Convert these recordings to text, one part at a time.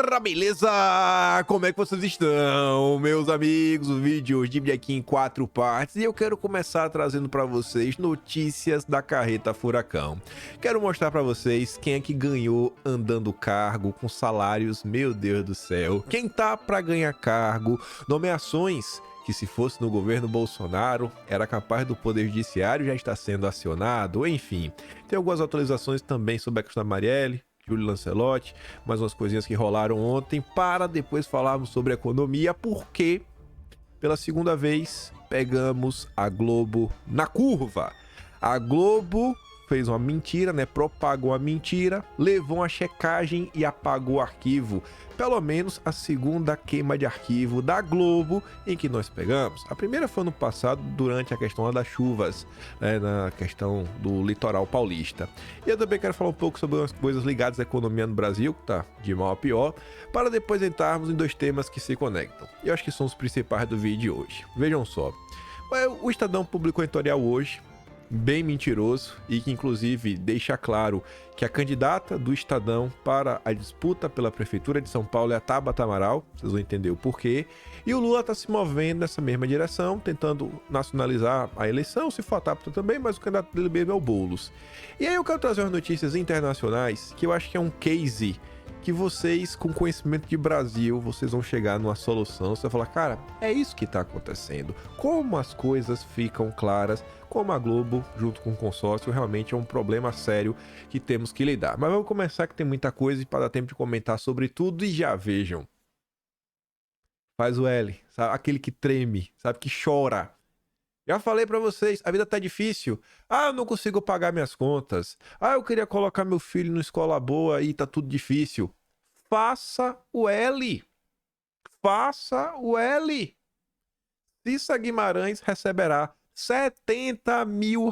Ora, beleza? Como é que vocês estão, meus amigos? O vídeo hoje divide aqui em 4 partes e eu quero começar trazendo para vocês notícias da carreta furacão. Quero mostrar para vocês quem é que ganhou andando cargo com salários, meu Deus do céu. Quem tá para ganhar cargo, nomeações que se fosse no governo Bolsonaro, era capaz do Poder Judiciário já estar sendo acionado, enfim. Tem algumas atualizações também sobre a questão da Marielle, Júlio Lancelotti, mais umas coisinhas que rolaram ontem, para depois falarmos sobre economia, porque pela segunda vez pegamos a Globo na curva. A Globo fez uma mentira, né? Propagou a mentira, levou uma checagem e apagou o arquivo. Pelo menos a segunda queima de arquivo da Globo em que nós pegamos. A primeira foi no passado, durante a questão das chuvas, né, na questão do litoral paulista. E eu também quero falar um pouco sobre umas coisas ligadas à economia no Brasil, que tá de mal a pior, para depois entrarmos em 2 temas que se conectam. E eu acho que são os principais do vídeo de hoje. Vejam só. O Estadão publicou um editorial hoje, bem mentiroso, e que inclusive deixa claro que a candidata do Estadão para a disputa pela Prefeitura de São Paulo é a Tabata Amaral, vocês vão entender o porquê, e o Lula está se movendo nessa mesma direção, tentando nacionalizar a eleição, se for a Tabata também, mas o candidato dele mesmo é o Boulos. E aí eu quero trazer umas notícias internacionais, que eu acho que é um case que vocês, com conhecimento de Brasil, vocês vão chegar numa solução. Você vai falar, cara, é isso que está acontecendo. Como as coisas ficam claras, como a Globo, junto com o consórcio, realmente é um problema sério que temos que lidar. Mas vamos começar que tem muita coisa e para dar tempo de comentar sobre tudo. E já vejam. Faz o L, sabe? Aquele que treme, sabe? Que chora. Já falei pra vocês, a vida tá difícil. Ah, eu não consigo pagar minhas contas. Ah, eu queria colocar meu filho numa escola boa e tá tudo difícil. Faça o L. Faça o L. Cissa Guimarães receberá R$70 mil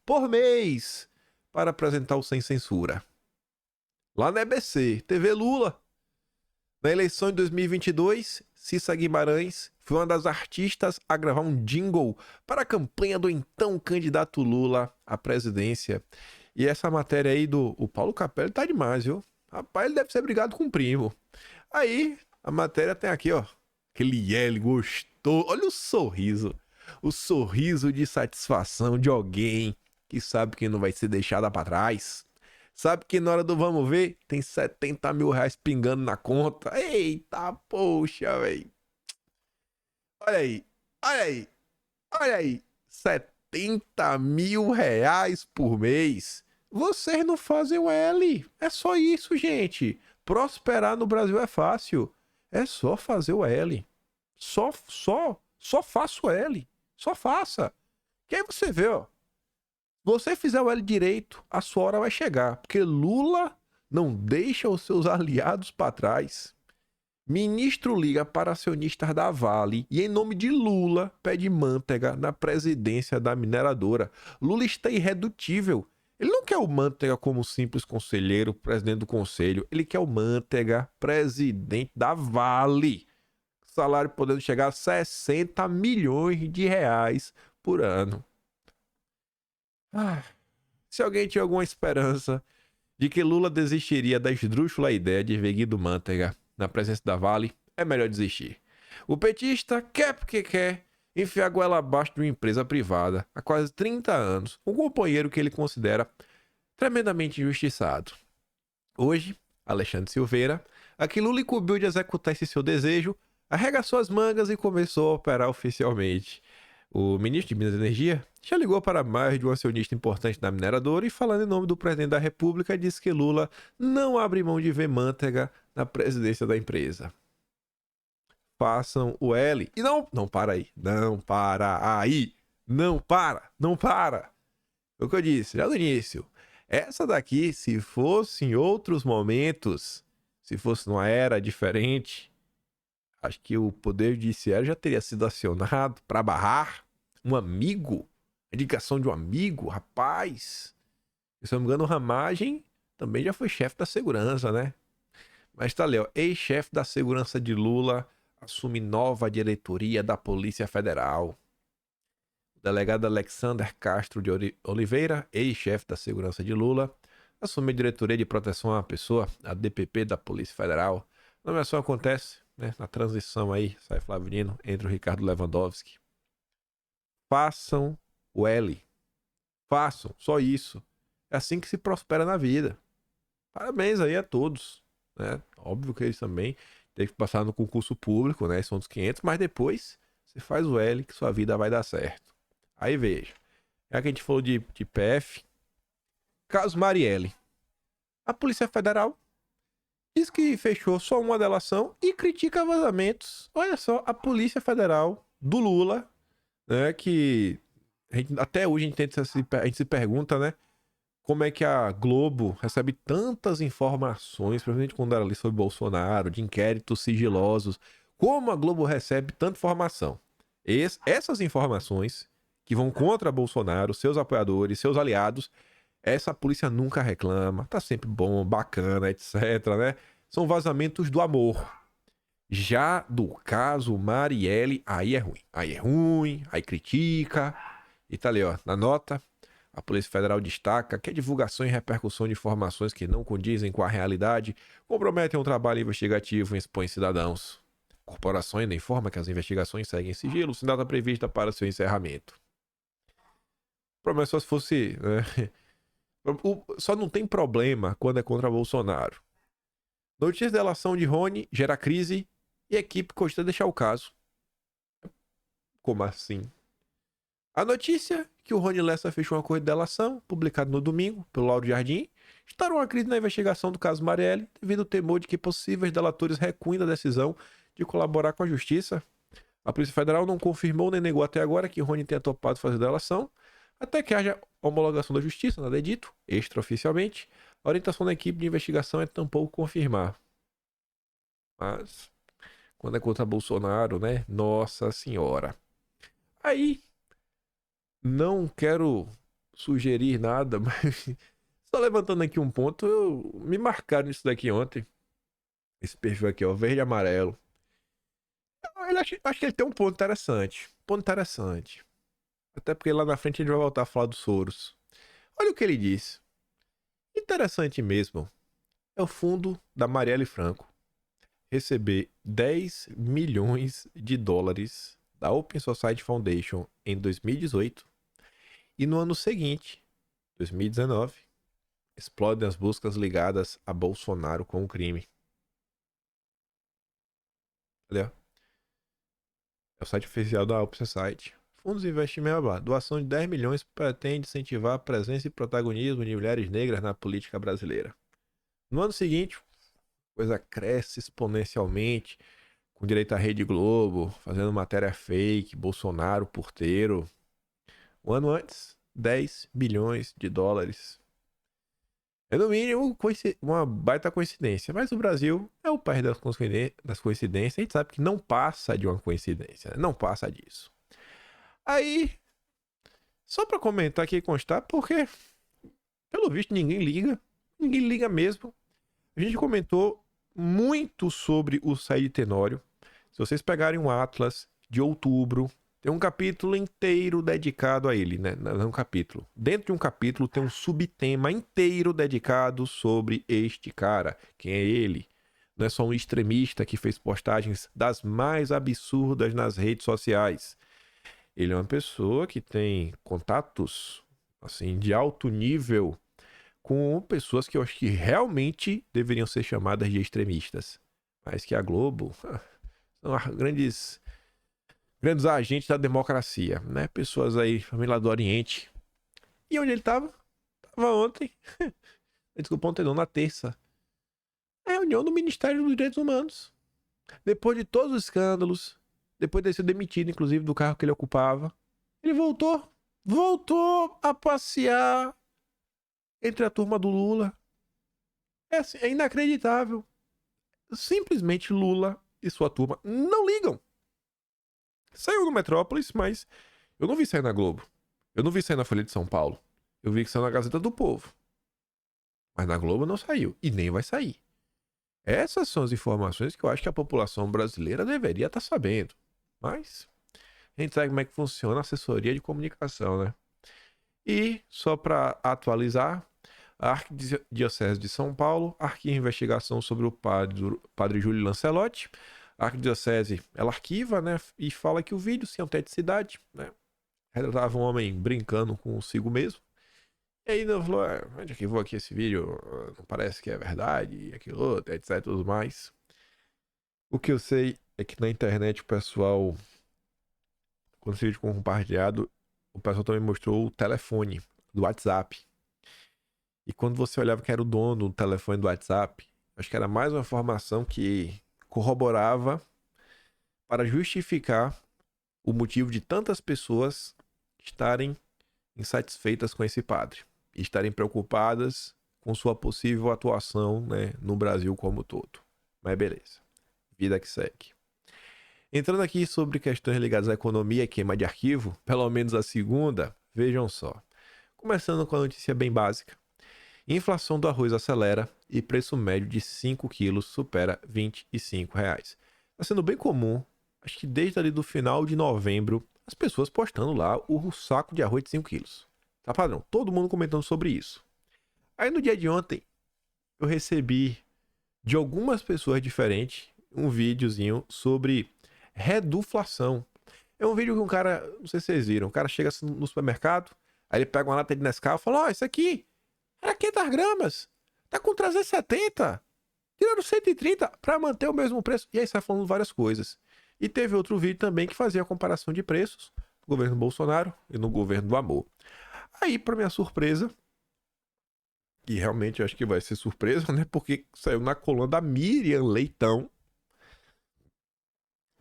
por mês para apresentar o Sem Censura. Lá na EBC, TV Lula. Na eleição de 2022, Cissa Guimarães foi uma das artistas a gravar um jingle para a campanha do então candidato Lula à presidência. E essa matéria aí do Paulo Capelli tá demais, viu? Rapaz, ele deve ser brigado com o primo. Aí, a matéria tem aqui, ó. Aquele L gostou. Olha o sorriso. O sorriso de satisfação de alguém que sabe que não vai ser deixada para trás. Sabe que na hora do vamos ver, tem R$70 mil pingando na conta. Eita, poxa, velho. Olha aí, olha aí, olha aí. R$70 mil por mês. Vocês não fazem o L. É só isso, gente. Prosperar no Brasil é fácil. É só fazer o L. Só faça o L. Só faça. Que aí você vê, ó. Você fizer o L direito, a sua hora vai chegar. Porque Lula não deixa os seus aliados para trás. Ministro liga para acionistas da Vale e, em nome de Lula, pede Manteiga na presidência da mineradora. Lula está irredutível. Ele não quer o Manteiga como simples conselheiro, presidente do conselho. Ele quer o Manteiga, presidente da Vale. Salário podendo chegar a R$60 milhões por ano. Se alguém tinha alguma esperança de que Lula desistiria da esdrúxula ideia de ver Guido Manteiga na presença da Vale, é melhor desistir. O petista quer porque quer enfiar a goela abaixo de uma empresa privada há quase 30 anos, um companheiro que ele considera tremendamente injustiçado. Hoje, Alexandre Silveira, a que Lula incumbiu de executar esse seu desejo, arregaçou as mangas e começou a operar oficialmente. O ministro de Minas e Energia já ligou para mais de um acionista importante da mineradora e, falando em nome do presidente da República, disse que Lula não abre mão de ver Manteiga na presidência da empresa. Façam o L. E não para aí. Não para aí. Não para. O que eu disse já no início. Essa daqui, se fosse em outros momentos, se fosse numa era diferente, acho que o Poder Judiciário já teria sido acionado para barrar um amigo, indicação de um amigo, rapaz. Se eu não me engano, o Ramagem também já foi chefe da segurança, né? Mas tá ali, ó, ex-chefe da segurança de Lula assume nova diretoria da Polícia Federal. O delegado Alexander Castro de Oliveira, ex-chefe da segurança de Lula, assumir a diretoria de proteção à pessoa, a DPP da Polícia Federal. A nomeação acontece, né, na transição aí, sai Flávio Dino, entre o Ricardo Lewandowski. Façam o L. Façam, só isso. É assim que se prospera na vida. Parabéns aí a todos, né? Óbvio que eles também têm que passar no concurso público, né? São dos 500, mas depois você faz o L que sua vida vai dar certo. Aí veja, já que a gente falou de PF, caso Marielle. A Polícia Federal diz que fechou só uma delação e critica vazamentos. Olha só, a Polícia Federal do Lula, né, que até hoje a gente se pergunta, né, como é que a Globo recebe tantas informações, principalmente quando era ali sobre Bolsonaro, de inquéritos sigilosos. Como a Globo recebe tanta informação? Essas informações que vão contra Bolsonaro, seus apoiadores, seus aliados, essa polícia nunca reclama, tá sempre bom, bacana, etc, né? São vazamentos do amor. Já do caso Marielle, aí é ruim. Aí é ruim, aí critica. E tá ali, ó, na nota, a Polícia Federal destaca que a divulgação e repercussão de informações que não condizem com a realidade comprometem um trabalho investigativo e expõem cidadãos. A corporação ainda informa que as investigações seguem sigilo, sem data prevista para seu encerramento. O problema é só se fosse, né? Só não tem problema quando é contra Bolsonaro. Notícia de delação de Rony gera crise e a equipe cogita deixar o caso. Como assim? A notícia que o Rony Lessa fechou um acordo de delação, publicado no domingo pelo Lauro Jardim, instaurou uma crise na investigação do caso Marielle, devido ao temor de que possíveis delatores recuem da decisão de colaborar com a justiça. A Polícia Federal não confirmou nem negou até agora que Rony tenha topado fazer delação, até que haja homologação da justiça, nada é dito, extraoficialmente. A orientação da equipe de investigação é tampouco confirmar. Mas, quando é contra Bolsonaro, né? Nossa Senhora. Aí, não quero sugerir nada, mas só levantando aqui um ponto, me marcaram isso daqui ontem. Esse perfil aqui, ó, verde e amarelo. Acho que ele tem um ponto interessante. Ponto interessante. Até porque lá na frente a gente vai voltar a falar dos Soros. Olha o que ele disse. Interessante mesmo é o fundo da Marielle Franco receber 10 milhões de dólares da Open Society Foundation em 2018 e no ano seguinte, 2019, explodem as buscas ligadas a Bolsonaro com o crime. Olha, é o site oficial da Open Society. Fundos de investimento, doação de 10 milhões pretende incentivar a presença e protagonismo de mulheres negras na política brasileira. No ano seguinte, a coisa cresce exponencialmente, com direito à Rede Globo, fazendo matéria fake, Bolsonaro porteiro. Um ano antes, 10 bilhões de dólares. É no mínimo uma baita coincidência, mas o Brasil é o país das coincidências, a gente sabe que não passa de uma coincidência, né? Não passa disso. Aí, só pra comentar aqui e constar, porque, pelo visto, ninguém liga mesmo. A gente comentou muito sobre o Said Tenório. Se vocês pegarem um Atlas de outubro, tem um capítulo inteiro dedicado a ele, né? Não é um capítulo. Dentro de um capítulo tem um subtema inteiro dedicado sobre este cara. Quem é ele? Não é só um extremista que fez postagens das mais absurdas nas redes sociais. Ele é uma pessoa que tem contatos, assim, de alto nível com pessoas que eu acho que realmente deveriam ser chamadas de extremistas. Mas que a Globo são grandes agentes da democracia, né? Pessoas aí, família do Oriente. E onde ele tava? Tava ontem. Desculpa, ontem não, na terça. A reunião do Ministério dos Direitos Humanos. Depois de todos os escândalos, depois de ter sido demitido, inclusive, do carro que ele ocupava, ele voltou a passear entre a turma do Lula. É, assim, é inacreditável. Simplesmente Lula e sua turma não ligam. Saiu no Metrópolis, mas eu não vi sair na Globo. Eu não vi sair na Folha de São Paulo. Eu vi que saiu na Gazeta do Povo. Mas na Globo não saiu. E nem vai sair. Essas são as informações que eu acho que a população brasileira deveria estar sabendo. Mas a gente sabe como é que funciona a assessoria de comunicação, né? E, só para atualizar, A Arquidiocese de São Paulo arquiva investigação sobre o padre Júlio Lancelotti. A Arquidiocese, ela arquiva, né, e fala que o vídeo sem autenticidade, né, retratava um homem brincando consigo mesmo. E aí eu falou, onde é que vou aqui esse vídeo? Não parece que é verdade, aquilo outro, etc, tudo mais. O que eu sei é que na internet o pessoal, quando esse vídeo foi compartilhado, o pessoal também mostrou o telefone do WhatsApp. E quando você olhava que era o dono do telefone do WhatsApp, acho que era mais uma informação que corroborava para justificar o motivo de tantas pessoas estarem insatisfeitas com esse padre e estarem preocupadas com sua possível atuação, né, no Brasil como um todo. Mas beleza, vida que segue. Entrando aqui sobre questões ligadas à economia e queima de arquivo, pelo menos a segunda, vejam só. Começando com a notícia bem básica. Inflação do arroz acelera e preço médio de 5 quilos supera R$ 25. Está sendo bem comum, acho que desde ali do final de novembro, as pessoas postando lá o saco de arroz de 5 quilos. Tá padrão? Todo mundo comentando sobre isso. Aí no dia de ontem, eu recebi de algumas pessoas diferentes um videozinho sobre reduflação. É um vídeo que um cara, não sei se vocês viram, o cara chega no supermercado, aí ele pega uma lata de Nescau e fala, ó, isso aqui era 500 gramas, tá com 370, tirando 130 para manter o mesmo preço. E aí sai falando várias coisas. E teve outro vídeo também que fazia a comparação de preços no governo Bolsonaro e no governo do amor. Aí, para minha surpresa, e realmente eu acho que vai ser surpresa, né? Porque saiu na coluna da Miriam Leitão,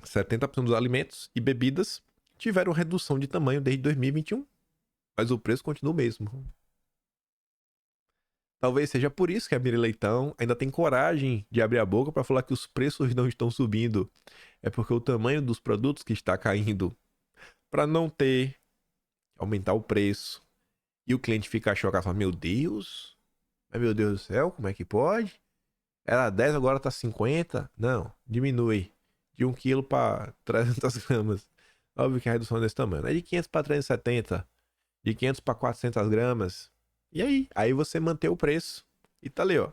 70% dos alimentos e bebidas tiveram redução de tamanho desde 2021, mas o preço continua o mesmo. Talvez seja por isso que a Miriam Leitão ainda tem coragem de abrir a boca para falar que os preços não estão subindo. É porque o tamanho dos produtos que está caindo. Para não ter, aumentar o preço. E o cliente ficar chocado e falar, meu Deus do céu, como é que pode? Era 10, agora tá 50? Não, diminui. De 1 quilo para 300 gramas. Óbvio que a redução é desse tamanho. É de 500 para 370. De 500 para 400 gramas. E aí? Aí você mantém o preço. E tá ali, ó.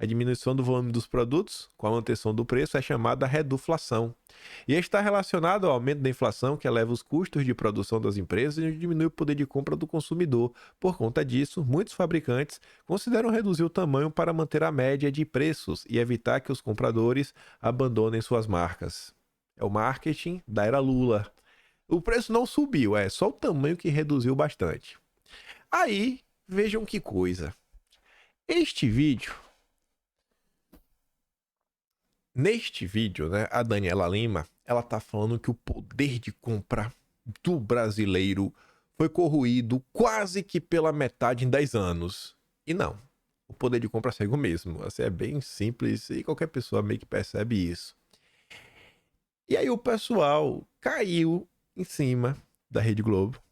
A diminuição do volume dos produtos com a manutenção do preço é chamada reduflação. E está relacionado ao aumento da inflação que eleva os custos de produção das empresas e diminui o poder de compra do consumidor. Por conta disso, muitos fabricantes consideram reduzir o tamanho para manter a média de preços e evitar que os compradores abandonem suas marcas. É o marketing da era Lula. O preço não subiu, é só o tamanho que reduziu bastante. Aí, vejam que coisa. Neste vídeo, né, a Daniela Lima, ela tá falando que o poder de compra do brasileiro foi corroído quase que pela metade em 10 anos. E não, o poder de compra segue o mesmo. Assim, é bem simples e qualquer pessoa meio que percebe isso. E aí o pessoal caiu em cima da Rede Globo.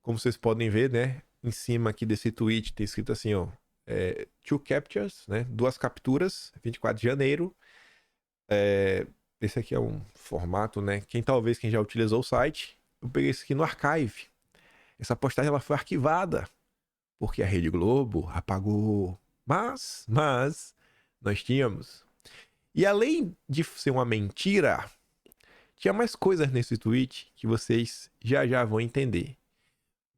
Como vocês podem ver, né, em cima aqui desse tweet tem escrito assim, ó, two captures, né, 2 capturas, 24 de janeiro. Esse aqui é um formato, né? Quem já utilizou o site, eu peguei isso aqui no Archive. Essa postagem ela foi arquivada porque a Rede Globo apagou. Mas nós tínhamos. E além de ser uma mentira, tinha mais coisas nesse tweet que vocês já vão entender.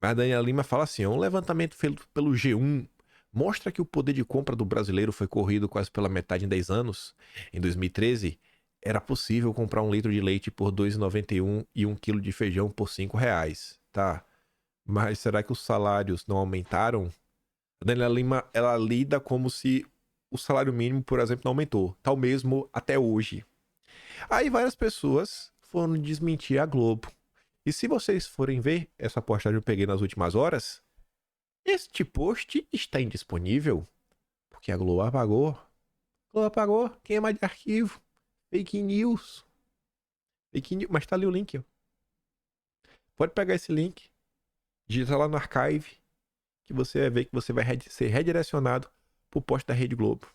A Daniela Lima fala assim: um levantamento feito pelo G1 mostra que o poder de compra do brasileiro foi corrido quase pela metade em 10 anos. Em 2013, era possível comprar 1 litro de leite por R$ 2,91 e 1 quilo de feijão por R$ 5, tá? Mas será que os salários não aumentaram? A Daniela Lima, ela lida como se o salário mínimo, por exemplo, não aumentou. Tá o mesmo até hoje. Aí várias pessoas foram desmentir a Globo. E se vocês forem ver, essa postagem eu peguei nas últimas horas, este post está indisponível, porque a Globo apagou. Globo apagou, queima de arquivo, fake news. Fake news, mas tá ali o link, ó. Pode pegar esse link, digita lá no Archive, que você vai ver que você vai ser redirecionado pro post da Rede Globo.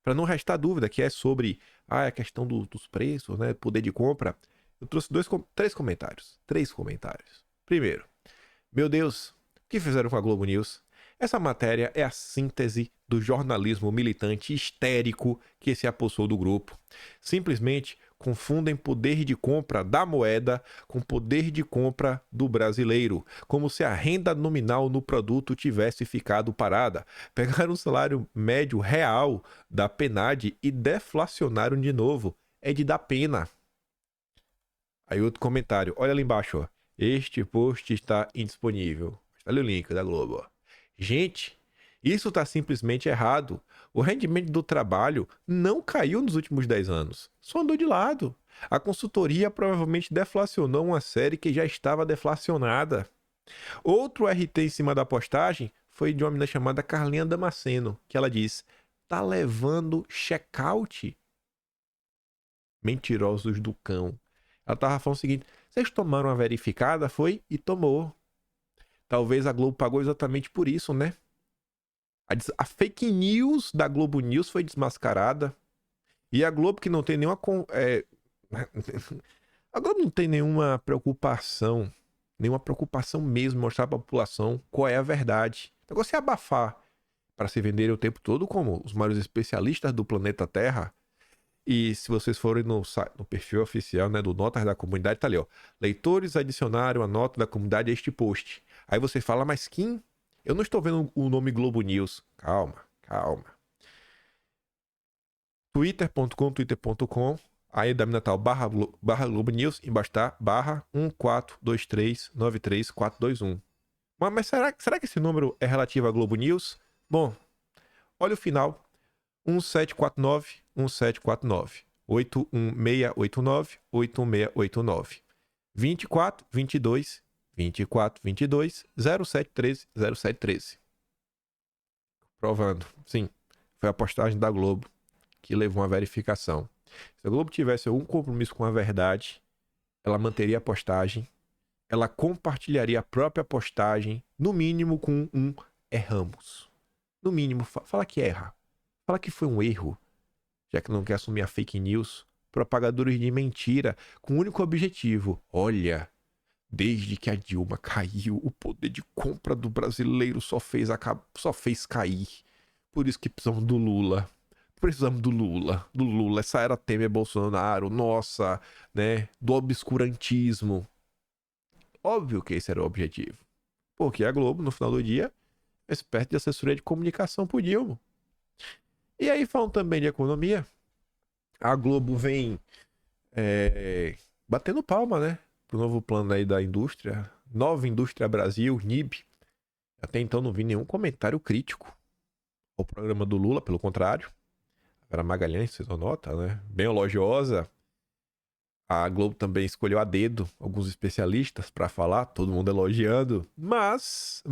Para não restar dúvida, que é sobre a questão dos preços, né, poder de compra, eu trouxe três comentários. Primeiro, meu Deus, o que fizeram com a Globo News? Essa matéria é a síntese do jornalismo militante histérico que se apossou do grupo. Simplesmente confundem poder de compra da moeda com poder de compra do brasileiro, como se a renda nominal no produto tivesse ficado parada. Pegaram o salário médio real da PNAD e deflacionaram de novo. É de dar pena. Aí outro comentário, olha ali embaixo, ó. Este post está indisponível. Olha o link da Globo, ó. Gente, isso está simplesmente errado. O rendimento do trabalho não caiu nos últimos 10 anos. Só andou de lado. A consultoria provavelmente deflacionou uma série que já estava deflacionada. Outro RT em cima da postagem foi de uma menina chamada Carlinha Damasceno, que ela diz: tá levando check-out? Mentirosos do cão. Ela tava falando o seguinte: vocês tomaram uma verificada? Foi? E tomou. Talvez a Globo pagou exatamente por isso, né? A fake news da Globo News foi desmascarada. E a Globo, que não tem nenhuma. A Globo não tem nenhuma preocupação mesmo em mostrar para a população qual é a verdade. O negócio é abafar para se venderem o tempo todo como os maiores especialistas do planeta Terra. E se vocês forem no perfil oficial, né, do Notas da Comunidade, tá ali, ó. Leitores adicionaram a nota da comunidade a este post. Aí você fala, mas Kim, eu não estou vendo o nome Globo News. Calma. twitter.com, aí da Natal barra Globo News, embaixo tá barra 142393421. Mas será que esse número é relativo à Globo News? Bom, olha o final. 1749 81689 8689 2422 0713 0713. Provando, sim, foi a postagem da Globo que levou uma verificação. Se a Globo tivesse algum compromisso com a verdade, ela manteria a postagem, ela compartilharia a própria postagem, no mínimo com um erramos. No mínimo, fala que erra. Fala que foi um erro, já que não quer assumir a fake news. Propagadores de mentira, com o único objetivo: olha, desde que a Dilma caiu, o poder de compra do brasileiro só fez cair. Por isso que precisamos do Lula. Do Lula, essa era Temer Bolsonaro, nossa, né, do obscurantismo. Óbvio que esse era o objetivo. Porque a Globo, no final do dia, é espécie de assessoria de comunicação pro Dilma. E aí falam também de economia. A Globo vem batendo palma, né? Pro novo plano aí da indústria. Nova Indústria Brasil, NIB. Até então não vi nenhum comentário crítico ao programa do Lula, pelo contrário. A Vera Magalhães fez uma nota, né? Bem elogiosa. A Globo também escolheu a dedo alguns especialistas para falar, todo mundo elogiando. Mas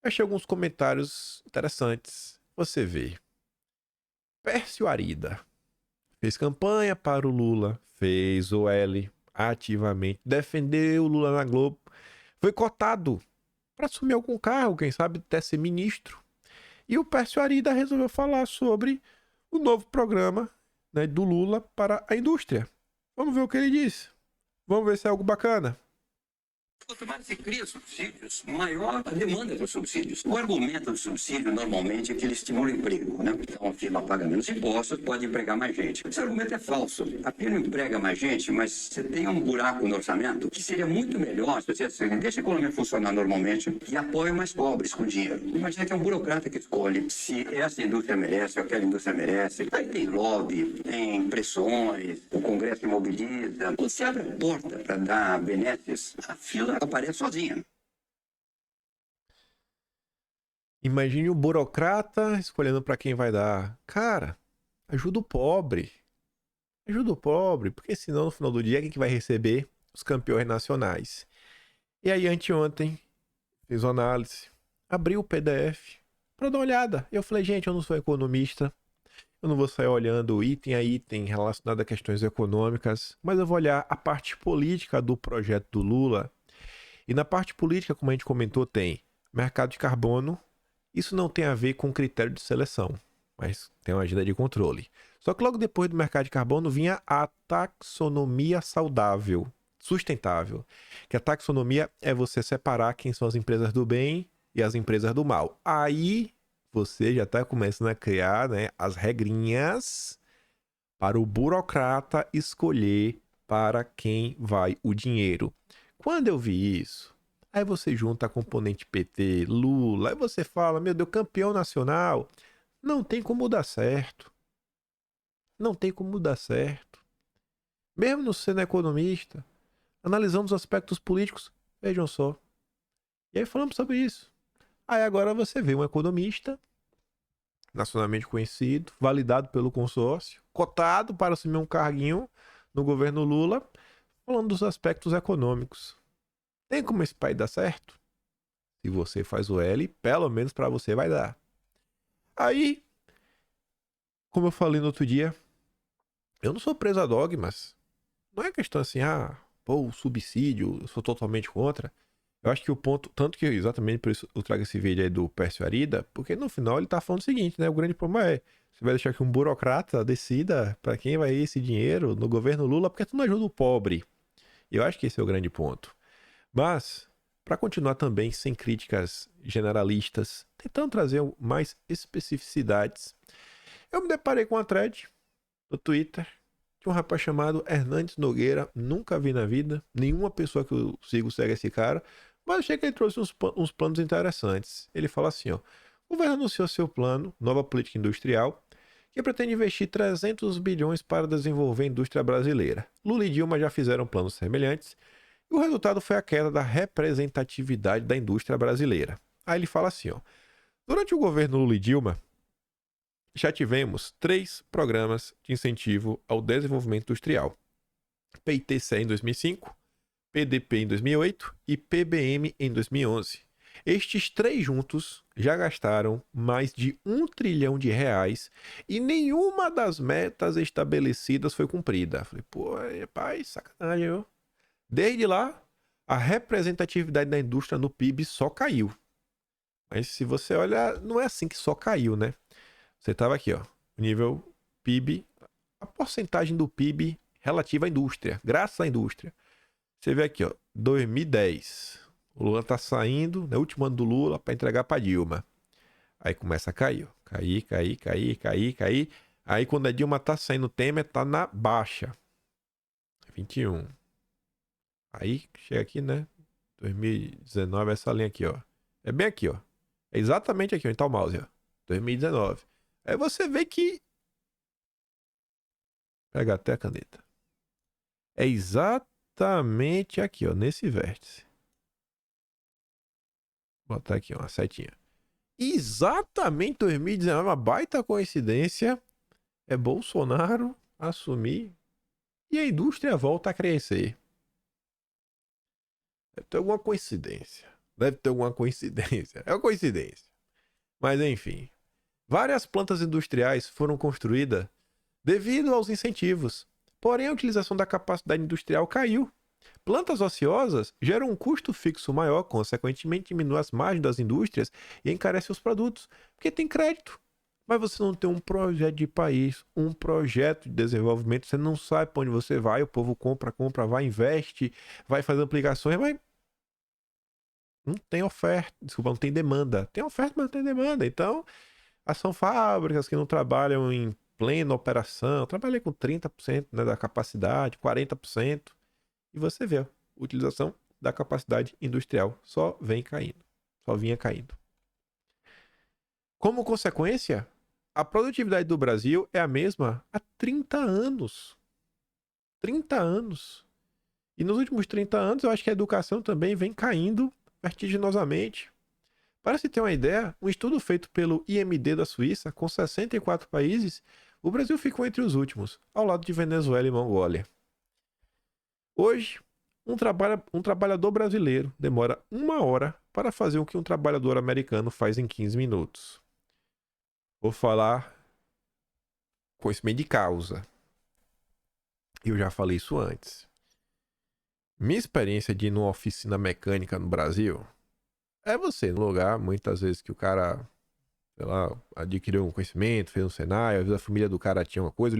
achei alguns comentários interessantes. Você vê. Pércio Arida fez campanha para o Lula, fez o L ativamente, defendeu o Lula na Globo, foi cotado para assumir algum cargo, quem sabe até ser ministro. E o Pércio Arida resolveu falar sobre o novo programa, né, do Lula para a indústria. Vamos ver o que ele disse. Vamos ver se é algo bacana. Quanto mais se cria subsídios, maior a demanda dos subsídios. O argumento do subsídio, normalmente, é que ele estimula o emprego, né? Então, a firma paga menos impostos, pode empregar mais gente. Esse argumento é falso. A firma emprega mais gente, mas você tem um buraco no orçamento que seria muito melhor se você deixa a economia funcionar normalmente e apoia mais pobres com dinheiro. Imagina que é um burocrata que escolhe se essa indústria merece ou aquela indústria merece. Aí tem lobby, tem pressões, o Congresso imobiliza. Quando você abre a porta para dar benesses, a fila aparece sozinha. Imagine o burocrata escolhendo para quem vai dar. Cara, ajuda o pobre. Ajuda o pobre, porque senão no final do dia quem que vai receber? Os campeões nacionais. E aí anteontem fiz uma análise, abri o PDF para dar uma olhada. Eu falei, gente, eu não sou economista, eu não vou sair olhando item a item relacionado a questões econômicas, mas eu vou olhar a parte política do projeto do Lula. E na parte política, como a gente comentou, tem mercado de carbono. Isso não tem a ver com critério de seleção, mas tem uma agenda de controle. Só que logo depois do mercado de carbono vinha a taxonomia saudável, sustentável. Que a taxonomia é você separar quem são as empresas do bem e as empresas do mal. Aí você já está começando a criar, né, as regrinhas para o burocrata escolher para quem vai o dinheiro. Quando eu vi isso, aí você junta a componente PT, Lula, aí você fala, meu Deus, campeão nacional, não tem como dar certo. Não tem como dar certo. Mesmo não sendo economista, analisando os aspectos políticos, vejam só. E aí falamos sobre isso. Aí agora você vê um economista, nacionalmente conhecido, validado pelo consórcio, cotado para assumir um carguinho no governo Lula, falando dos aspectos econômicos. Tem como esse país dar certo? Se você faz o L, pelo menos para você vai dar. Aí, como eu falei no outro dia, eu não sou preso a dogmas. Não é questão assim, o subsídio, eu sou totalmente contra. Eu acho que o ponto, tanto que exatamente por isso eu trago esse vídeo aí do Pércio Arida, porque no final ele tá falando o seguinte, né? O grande problema é, você vai deixar que um burocrata decida para quem vai ir esse dinheiro no governo Lula, porque tu não ajuda o pobre. E eu acho que esse é o grande ponto. Mas, para continuar também sem críticas generalistas, tentando trazer mais especificidades, eu me deparei com uma thread no Twitter de um rapaz chamado Hernandes Nogueira. Nunca vi na vida, nenhuma pessoa que eu sigo segue esse cara, mas achei que ele trouxe uns planos interessantes. Ele fala assim, ó, o governo anunciou seu plano, nova política industrial, que pretende investir 300 bilhões para desenvolver a indústria brasileira. Lula e Dilma já fizeram planos semelhantes, e o resultado foi a queda da representatividade da indústria brasileira. Aí ele fala assim, ó, durante o governo Lula e Dilma, já tivemos 3 programas de incentivo ao desenvolvimento industrial. PITCE em 2005, PDP em 2008 e PBM em 2011. Estes 3 juntos já gastaram mais de R$ 1 trilhão e nenhuma das metas estabelecidas foi cumprida. Falei, pô, rapaz, sacanagem, viu? Desde lá, a representatividade da indústria no PIB só caiu. Mas se você olhar, não é assim que só caiu, né? Você estava aqui, ó, o nível PIB, a porcentagem do PIB relativa à indústria, graças à indústria. Você vê aqui, ó, 2010. O Lula tá saindo, né, último ano do Lula, para entregar para Dilma. Aí começa a cair, ó. Cair. Aí quando a Dilma tá saindo, o Temer tá na baixa. 21. Aí chega aqui, né? 2019, essa linha aqui, ó. É bem aqui, ó. É exatamente aqui, onde tá o mouse, ó. 2019. Aí você vê que... Pega até a caneta. É exatamente aqui, ó, nesse vértice. Vou botar aqui uma setinha. Exatamente 2019, uma baita coincidência. É Bolsonaro assumir e a indústria volta a crescer. Deve ter alguma coincidência. É uma coincidência. Mas enfim. Várias plantas industriais foram construídas devido aos incentivos. Porém, a utilização da capacidade industrial caiu. Plantas ociosas geram um custo fixo maior, consequentemente diminui as margens das indústrias e encarece os produtos, porque tem crédito. Mas você não tem um projeto de país, um projeto de desenvolvimento, você não sabe para onde você vai, o povo compra, vai, investe, vai fazer aplicações, mas não tem oferta, desculpa, não tem demanda. Tem oferta, mas não tem demanda. Então, são fábricas que não trabalham em plena operação, trabalham com 30%, né, da capacidade, 40%. E você vê, a utilização da capacidade industrial só vinha caindo. Como consequência, a produtividade do Brasil é a mesma há 30 anos. 30 anos. E nos últimos 30 anos, eu acho que a educação também vem caindo vertiginosamente. Para se ter uma ideia, um estudo feito pelo IMD da Suíça, com 64 países, o Brasil ficou entre os últimos, ao lado de Venezuela e Mongólia. Hoje, um trabalhador brasileiro demora 1 hora para fazer o que um trabalhador americano faz em 15 minutos. Vou falar conhecimento de causa. Eu já falei isso antes. Minha experiência de ir numa oficina mecânica no Brasil é você no lugar, muitas vezes que o cara, sei lá, adquiriu um conhecimento, fez um cenário, às vezes a família do cara tinha uma coisa,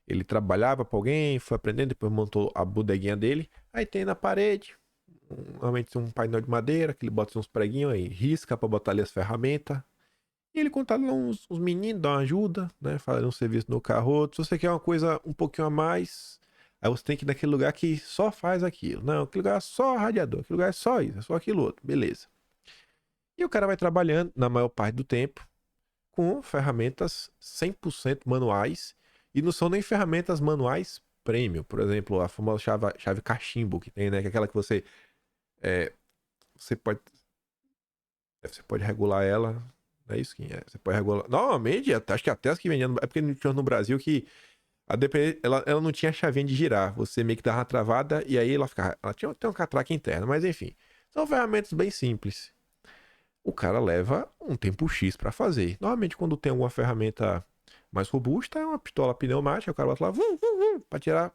ele trabalhava para alguém, foi aprendendo, depois montou a bodeguinha dele, aí tem na parede Normalmente um painel de madeira, que ele bota uns preguinhos aí, risca pra botar ali as ferramentas. E ele contrata lá uns meninos, dá uma ajuda, né? Faz um serviço no carro. Se você quer uma coisa um pouquinho a mais, aí você tem que ir naquele lugar que só faz aquilo. Não, aquele lugar é só radiador, aquele lugar é só isso, é só aquilo outro. Beleza. E o cara vai trabalhando, na maior parte do tempo, com ferramentas 100% manuais. E não são nem ferramentas manuais premium. Por exemplo, a famosa chave cachimbo que tem, né? Que é aquela que é, você pode regular ela. É isso que é. Você pode regular. Normalmente, acho que até as que vendiam. É porque não tinha no Brasil que ela não tinha chavinha de girar. Você meio que dava uma travada e aí ela ficava. Ela tem uma catraca interna, mas enfim. São ferramentas bem simples. O cara leva um tempo X para fazer. Normalmente, quando tem alguma ferramenta mais robusta, é uma pistola pneumática. O cara bota lá para tirar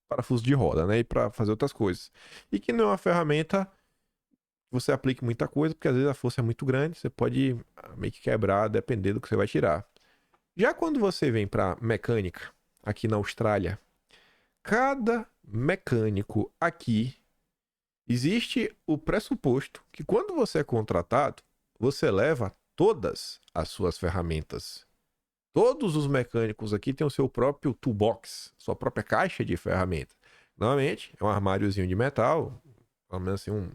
parafuso de roda, né? E para fazer outras coisas. E que não é uma ferramenta você aplique muita coisa, porque às vezes a força é muito grande, você pode meio que quebrar, dependendo do que você vai tirar. Já quando você vem para mecânica, aqui na Austrália, cada mecânico aqui existe o pressuposto que quando você é contratado, você leva todas as suas ferramentas. Todos os mecânicos aqui têm o seu próprio toolbox, sua própria caixa de ferramentas. Normalmente é um armáriozinho de metal, pelo menos assim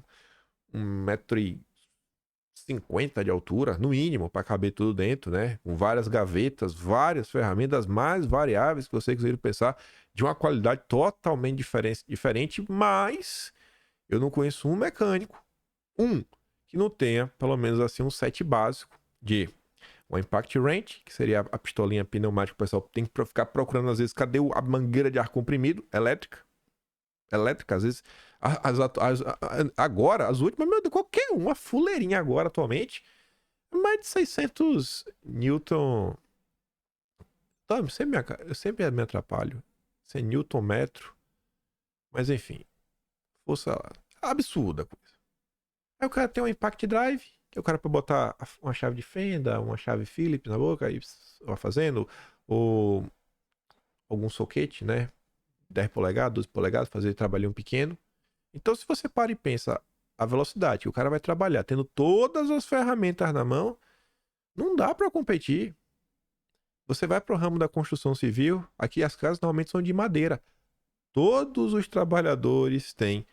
um metro e 50 de altura, no mínimo, para caber tudo dentro, né? Com várias gavetas, várias ferramentas mais variáveis que você quiser pensar, de uma qualidade totalmente diferente, mas eu não conheço um mecânico, que não tenha pelo menos assim um set básico de uma impact wrench, que seria a pistolinha pneumática, o pessoal tem que ficar procurando às vezes, cadê a mangueira de ar comprimido elétrica, às vezes agora, as últimas, meu Deus, qualquer uma fuleirinha agora, atualmente, mais de 600 Newton. Tá, eu sempre me atrapalho. Isso é Newton metro. Mas enfim, força absurda coisa. Aí o cara tem um impact drive, que é o cara pra botar uma chave de fenda, uma chave Phillips na boca, aí vai fazendo, ou algum soquete, né? 10 polegadas, 12 polegadas, fazer trabalhinho pequeno. Então, se você para e pensa a velocidade que o cara vai trabalhar, tendo todas as ferramentas na mão, não dá para competir. Você vai para o ramo da construção civil, aqui as casas normalmente são de madeira. Todos os trabalhadores têm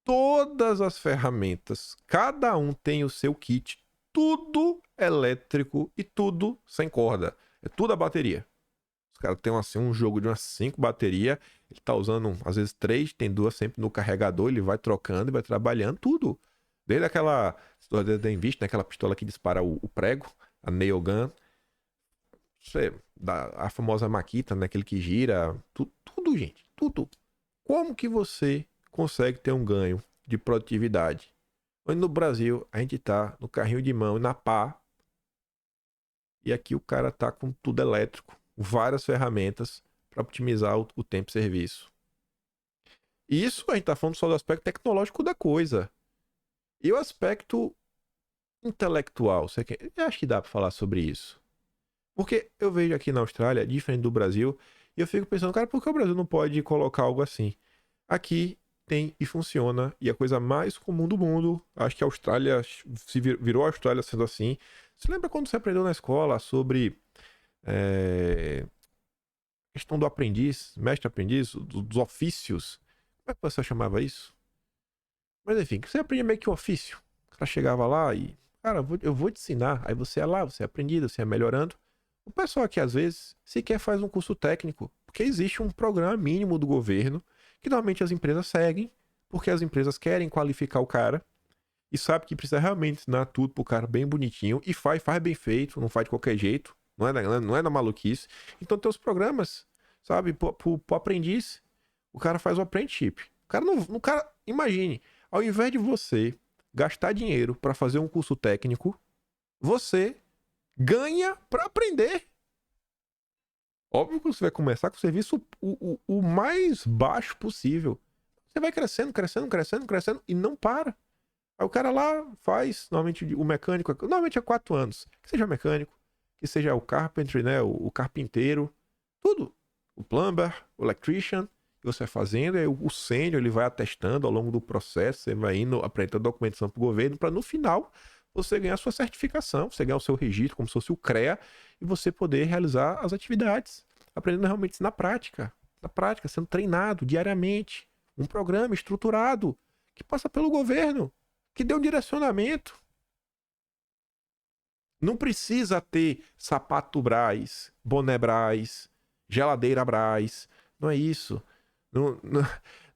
todas as ferramentas, cada um tem o seu kit, tudo elétrico e tudo sem corda. É tudo a bateria. Os caras têm assim, um jogo de umas 5 baterias. Ele tá usando, às vezes, 3, tem 2 sempre no carregador. Ele vai trocando e vai trabalhando tudo. Desde aquela história da Invist, né? Aquela pistola que dispara o prego, a nail gun. A famosa Makita, né? Aquele que gira. Tudo, gente. Tudo. Como que você consegue ter um ganho de produtividade? Onde no Brasil, a gente tá no carrinho de mão, na pá. E aqui o cara tá com tudo elétrico. Várias ferramentas para otimizar o tempo de serviço. Isso a gente está falando só do aspecto tecnológico da coisa. E o aspecto intelectual, eu acho que dá para falar sobre isso. Porque eu vejo aqui na Austrália, diferente do Brasil, e eu fico pensando, cara, por que o Brasil não pode colocar algo assim? Aqui tem e funciona, e é a coisa mais comum do mundo. Acho que a Austrália virou a Austrália sendo assim. Você lembra quando você aprendeu na escola sobre questão do aprendiz, mestre-aprendiz, dos ofícios? Como é que você chamava isso? Mas enfim, você aprendia meio que um ofício. O cara chegava lá e, cara, eu vou te ensinar. Aí você é lá, você é aprendido, você é melhorando. O pessoal aqui, às vezes, sequer faz um curso técnico, porque existe um programa mínimo do governo que normalmente as empresas seguem, porque as empresas querem qualificar o cara e sabe que precisa realmente ensinar tudo pro cara bem bonitinho e faz bem feito, não faz de qualquer jeito, não é na maluquice. Então tem os programas, sabe, pro aprendiz, o cara faz o apprenticeship. O cara, imagine, ao invés de você gastar dinheiro para fazer um curso técnico, você ganha para aprender. Óbvio que você vai começar com o serviço o mais baixo possível. Você vai crescendo e não para. Aí o cara lá faz, normalmente o mecânico, normalmente é 4 anos. Que seja mecânico, que seja o carpentry, né? O carpinteiro, tudo. O plumber, o electrician. que você vai fazendo, o sênior ele vai atestando ao longo do processo, você vai indo apresentando documentação para o governo, para no final você ganhar a sua certificação, você ganhar o seu registro, como se fosse o CREA, e você poder realizar as atividades, aprendendo realmente na prática, sendo treinado diariamente, um programa estruturado, que passa pelo governo, que dê um direcionamento. Não precisa ter sapato Brás, boné Brás, geladeira Brás. Não é isso.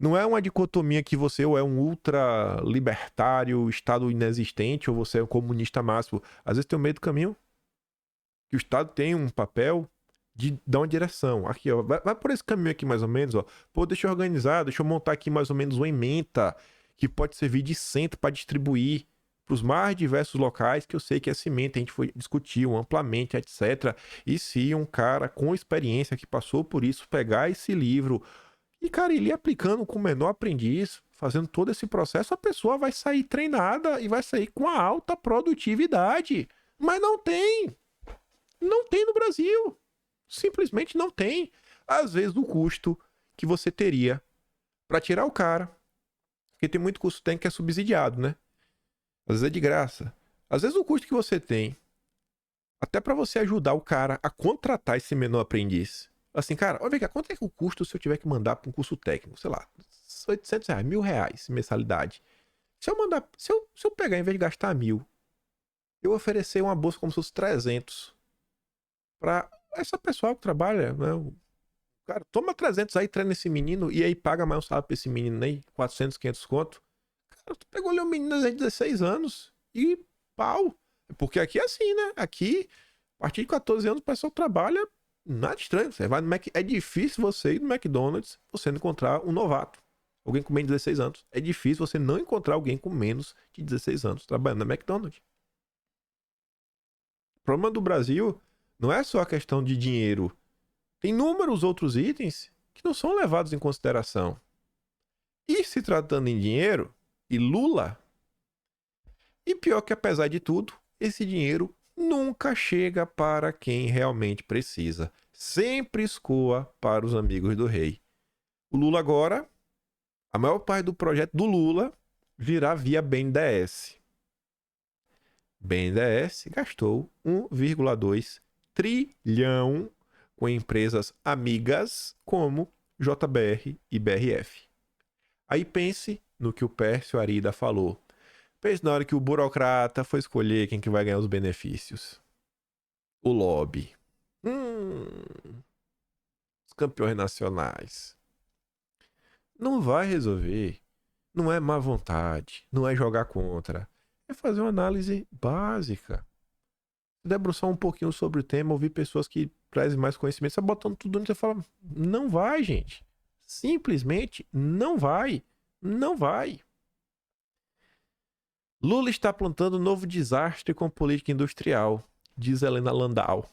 Não é uma dicotomia que você ou é um ultra libertário, Estado inexistente, ou você é um comunista máximo. Às vezes tem o meio do caminho. Que o Estado tem um papel de dar uma direção. Aqui, ó, vai por esse caminho aqui mais ou menos, ó. Pô, deixa eu organizar, deixa eu montar aqui mais ou menos uma ementa que pode servir de centro para distribuir para os mais diversos locais, que eu sei que é cimento, a gente foi discutir amplamente, etc. E se um cara com experiência que passou por isso pegar esse livro e, cara, ele aplicando com o menor aprendiz, fazendo todo esse processo, a pessoa vai sair treinada e vai sair com a alta produtividade. Mas não tem. Não tem no Brasil. Simplesmente não tem. Às vezes o custo que você teria para tirar o cara, porque tem muito custo técnico que é subsidiado, né? Às vezes é de graça. Às vezes o custo que você tem, até para você ajudar o cara a contratar esse menor aprendiz. Assim, cara, olha cá, quanto é que o custo se eu tiver que mandar para um curso técnico? Sei lá, R$800, R$1.000 mensalidade. Se eu pegar, em vez de gastar 1.000, eu oferecer uma bolsa como se fosse 300 para essa pessoa que trabalha, né? Cara, toma 300 aí, treina esse menino e aí paga mais um salário pra esse menino aí, 400, 500 conto. Cara, tu pegou ali um menino de 16 anos e pau. Porque aqui é assim, né? Aqui, a partir de 14 anos, o pessoal trabalha nada estranho. Você vai no é difícil você ir no McDonald's, você não encontrar um novato. Alguém com menos de 16 anos. É difícil você não encontrar alguém com menos de 16 anos trabalhando na McDonald's. O problema do Brasil não é só a questão de dinheiro. Tem inúmeros outros itens que não são levados em consideração. E se tratando em dinheiro, e Lula, e pior que apesar de tudo, esse dinheiro nunca chega para quem realmente precisa. Sempre escoa para os amigos do rei. O Lula agora, a maior parte do projeto do Lula virá via BNDES. BNDES gastou 1,2 trilhão com empresas amigas como JBR e BRF. Aí pense no que o Pércio Arida falou. Pense na hora que o burocrata foi escolher quem que vai ganhar os benefícios. O lobby. Os campeões nacionais. Não vai resolver. Não é má vontade. Não é jogar contra. É fazer uma análise básica. Debruçar um pouquinho sobre o tema, ouvir pessoas que trazem mais conhecimento, você botando tudo onde você fala, não vai, gente. Simplesmente não vai. Não vai. Lula está plantando novo desastre com política industrial, diz Helena Landau.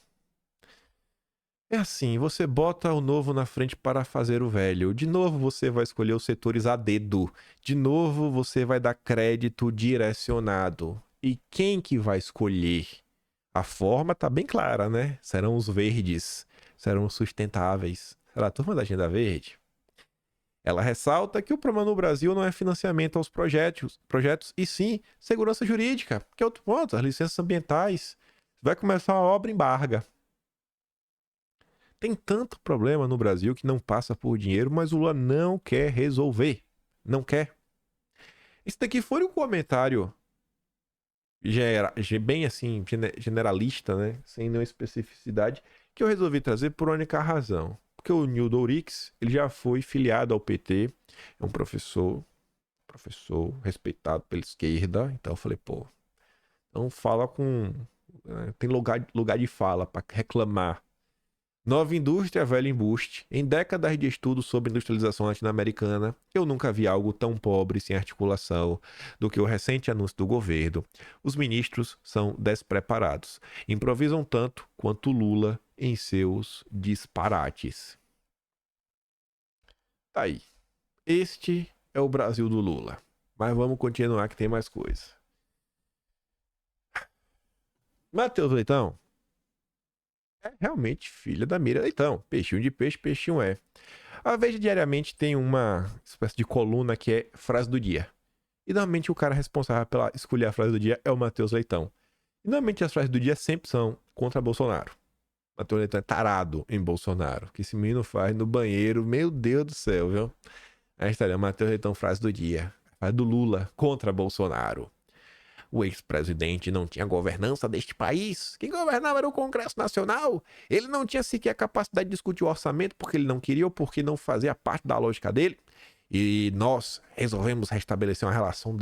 É assim, você bota o novo na frente para fazer o velho. De novo você vai escolher os setores a dedo. De novo você vai dar crédito direcionado. E quem que vai escolher? A forma tá bem clara, né? Serão os verdes, serão os sustentáveis. Será a turma da Agenda Verde? Ela ressalta que o problema no Brasil não é financiamento aos projetos e sim segurança jurídica, que é outro ponto, as licenças ambientais. Vai começar uma obra embarga. Tem tanto problema no Brasil que não passa por dinheiro, mas o Lula não quer resolver. Não quer. Esse daqui foi um comentário bem assim, generalista, né? Sem nenhuma especificidade, que eu resolvi trazer por única razão. Porque o Nildo Ourix, ele já foi filiado ao PT, é um professor respeitado pela esquerda, então eu falei, pô, então fala com... tem lugar de fala para reclamar. Nova indústria, velho embuste. Em décadas de estudo sobre industrialização latino-americana, eu nunca vi algo tão pobre sem articulação do que o recente anúncio do governo. Os ministros são despreparados. Improvisam tanto quanto Lula em seus disparates. Tá aí. Este é o Brasil do Lula. Mas vamos continuar que tem mais coisa. Matheus Leitão é realmente filha da Mira Leitão. Peixinho de peixe, peixinho é. A Veja diariamente tem uma espécie de coluna que é frase do dia. E normalmente o cara responsável pela escolher a frase do dia é o Matheus Leitão. E normalmente as frases do dia sempre são contra Bolsonaro. Matheus Leitão é tarado em Bolsonaro. O que esse menino faz no banheiro, meu Deus do céu, viu? Aí estaria Matheus Leitão, frase do dia. Frase do Lula contra Bolsonaro. O ex-presidente não tinha governança deste país. Quem governava era o Congresso Nacional. Ele não tinha sequer a capacidade de discutir o orçamento porque ele não queria ou porque não fazia parte da lógica dele. E nós resolvemos restabelecer uma relação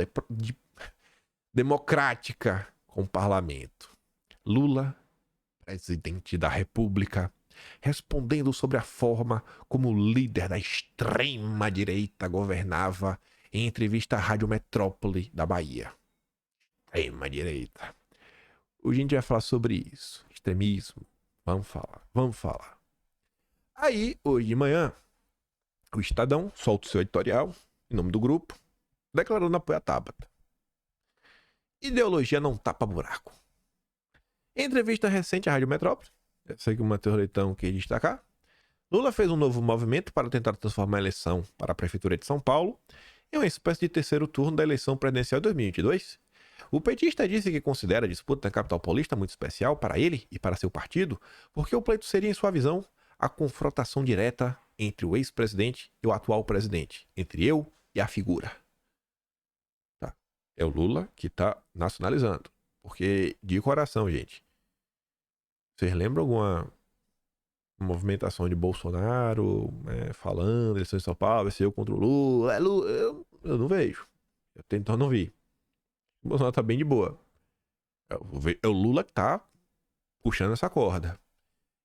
democrática com o parlamento. Lula, presidente da República, respondendo sobre a forma como o líder da extrema-direita governava em entrevista à Rádio Metrópole da Bahia. Extrema-direita. Hoje a gente vai falar sobre isso. Extremismo. Vamos falar. Aí, hoje de manhã, o Estadão solta o seu editorial, em nome do grupo, declarando apoio à Tabata. Ideologia não tapa buraco. Em entrevista recente à Rádio Metrópole, eu sei que o Matheus Leitão quis destacar, Lula fez um novo movimento para tentar transformar a eleição para a Prefeitura de São Paulo em uma espécie de terceiro turno da eleição presidencial de 2022. O petista disse que considera a disputa na capital paulista muito especial para ele e para seu partido, porque o pleito seria, em sua visão, a confrontação direta entre o ex-presidente e o atual presidente, entre eu e a figura. Tá. É o Lula que está nacionalizando. Porque, de coração, gente, vocês lembram alguma movimentação de Bolsonaro falando, eleição de São Paulo, vai ser eu contra o Lula? Eu não vejo. Eu tento não vi. O Bolsonaro tá bem de boa. É o Lula que tá puxando essa corda.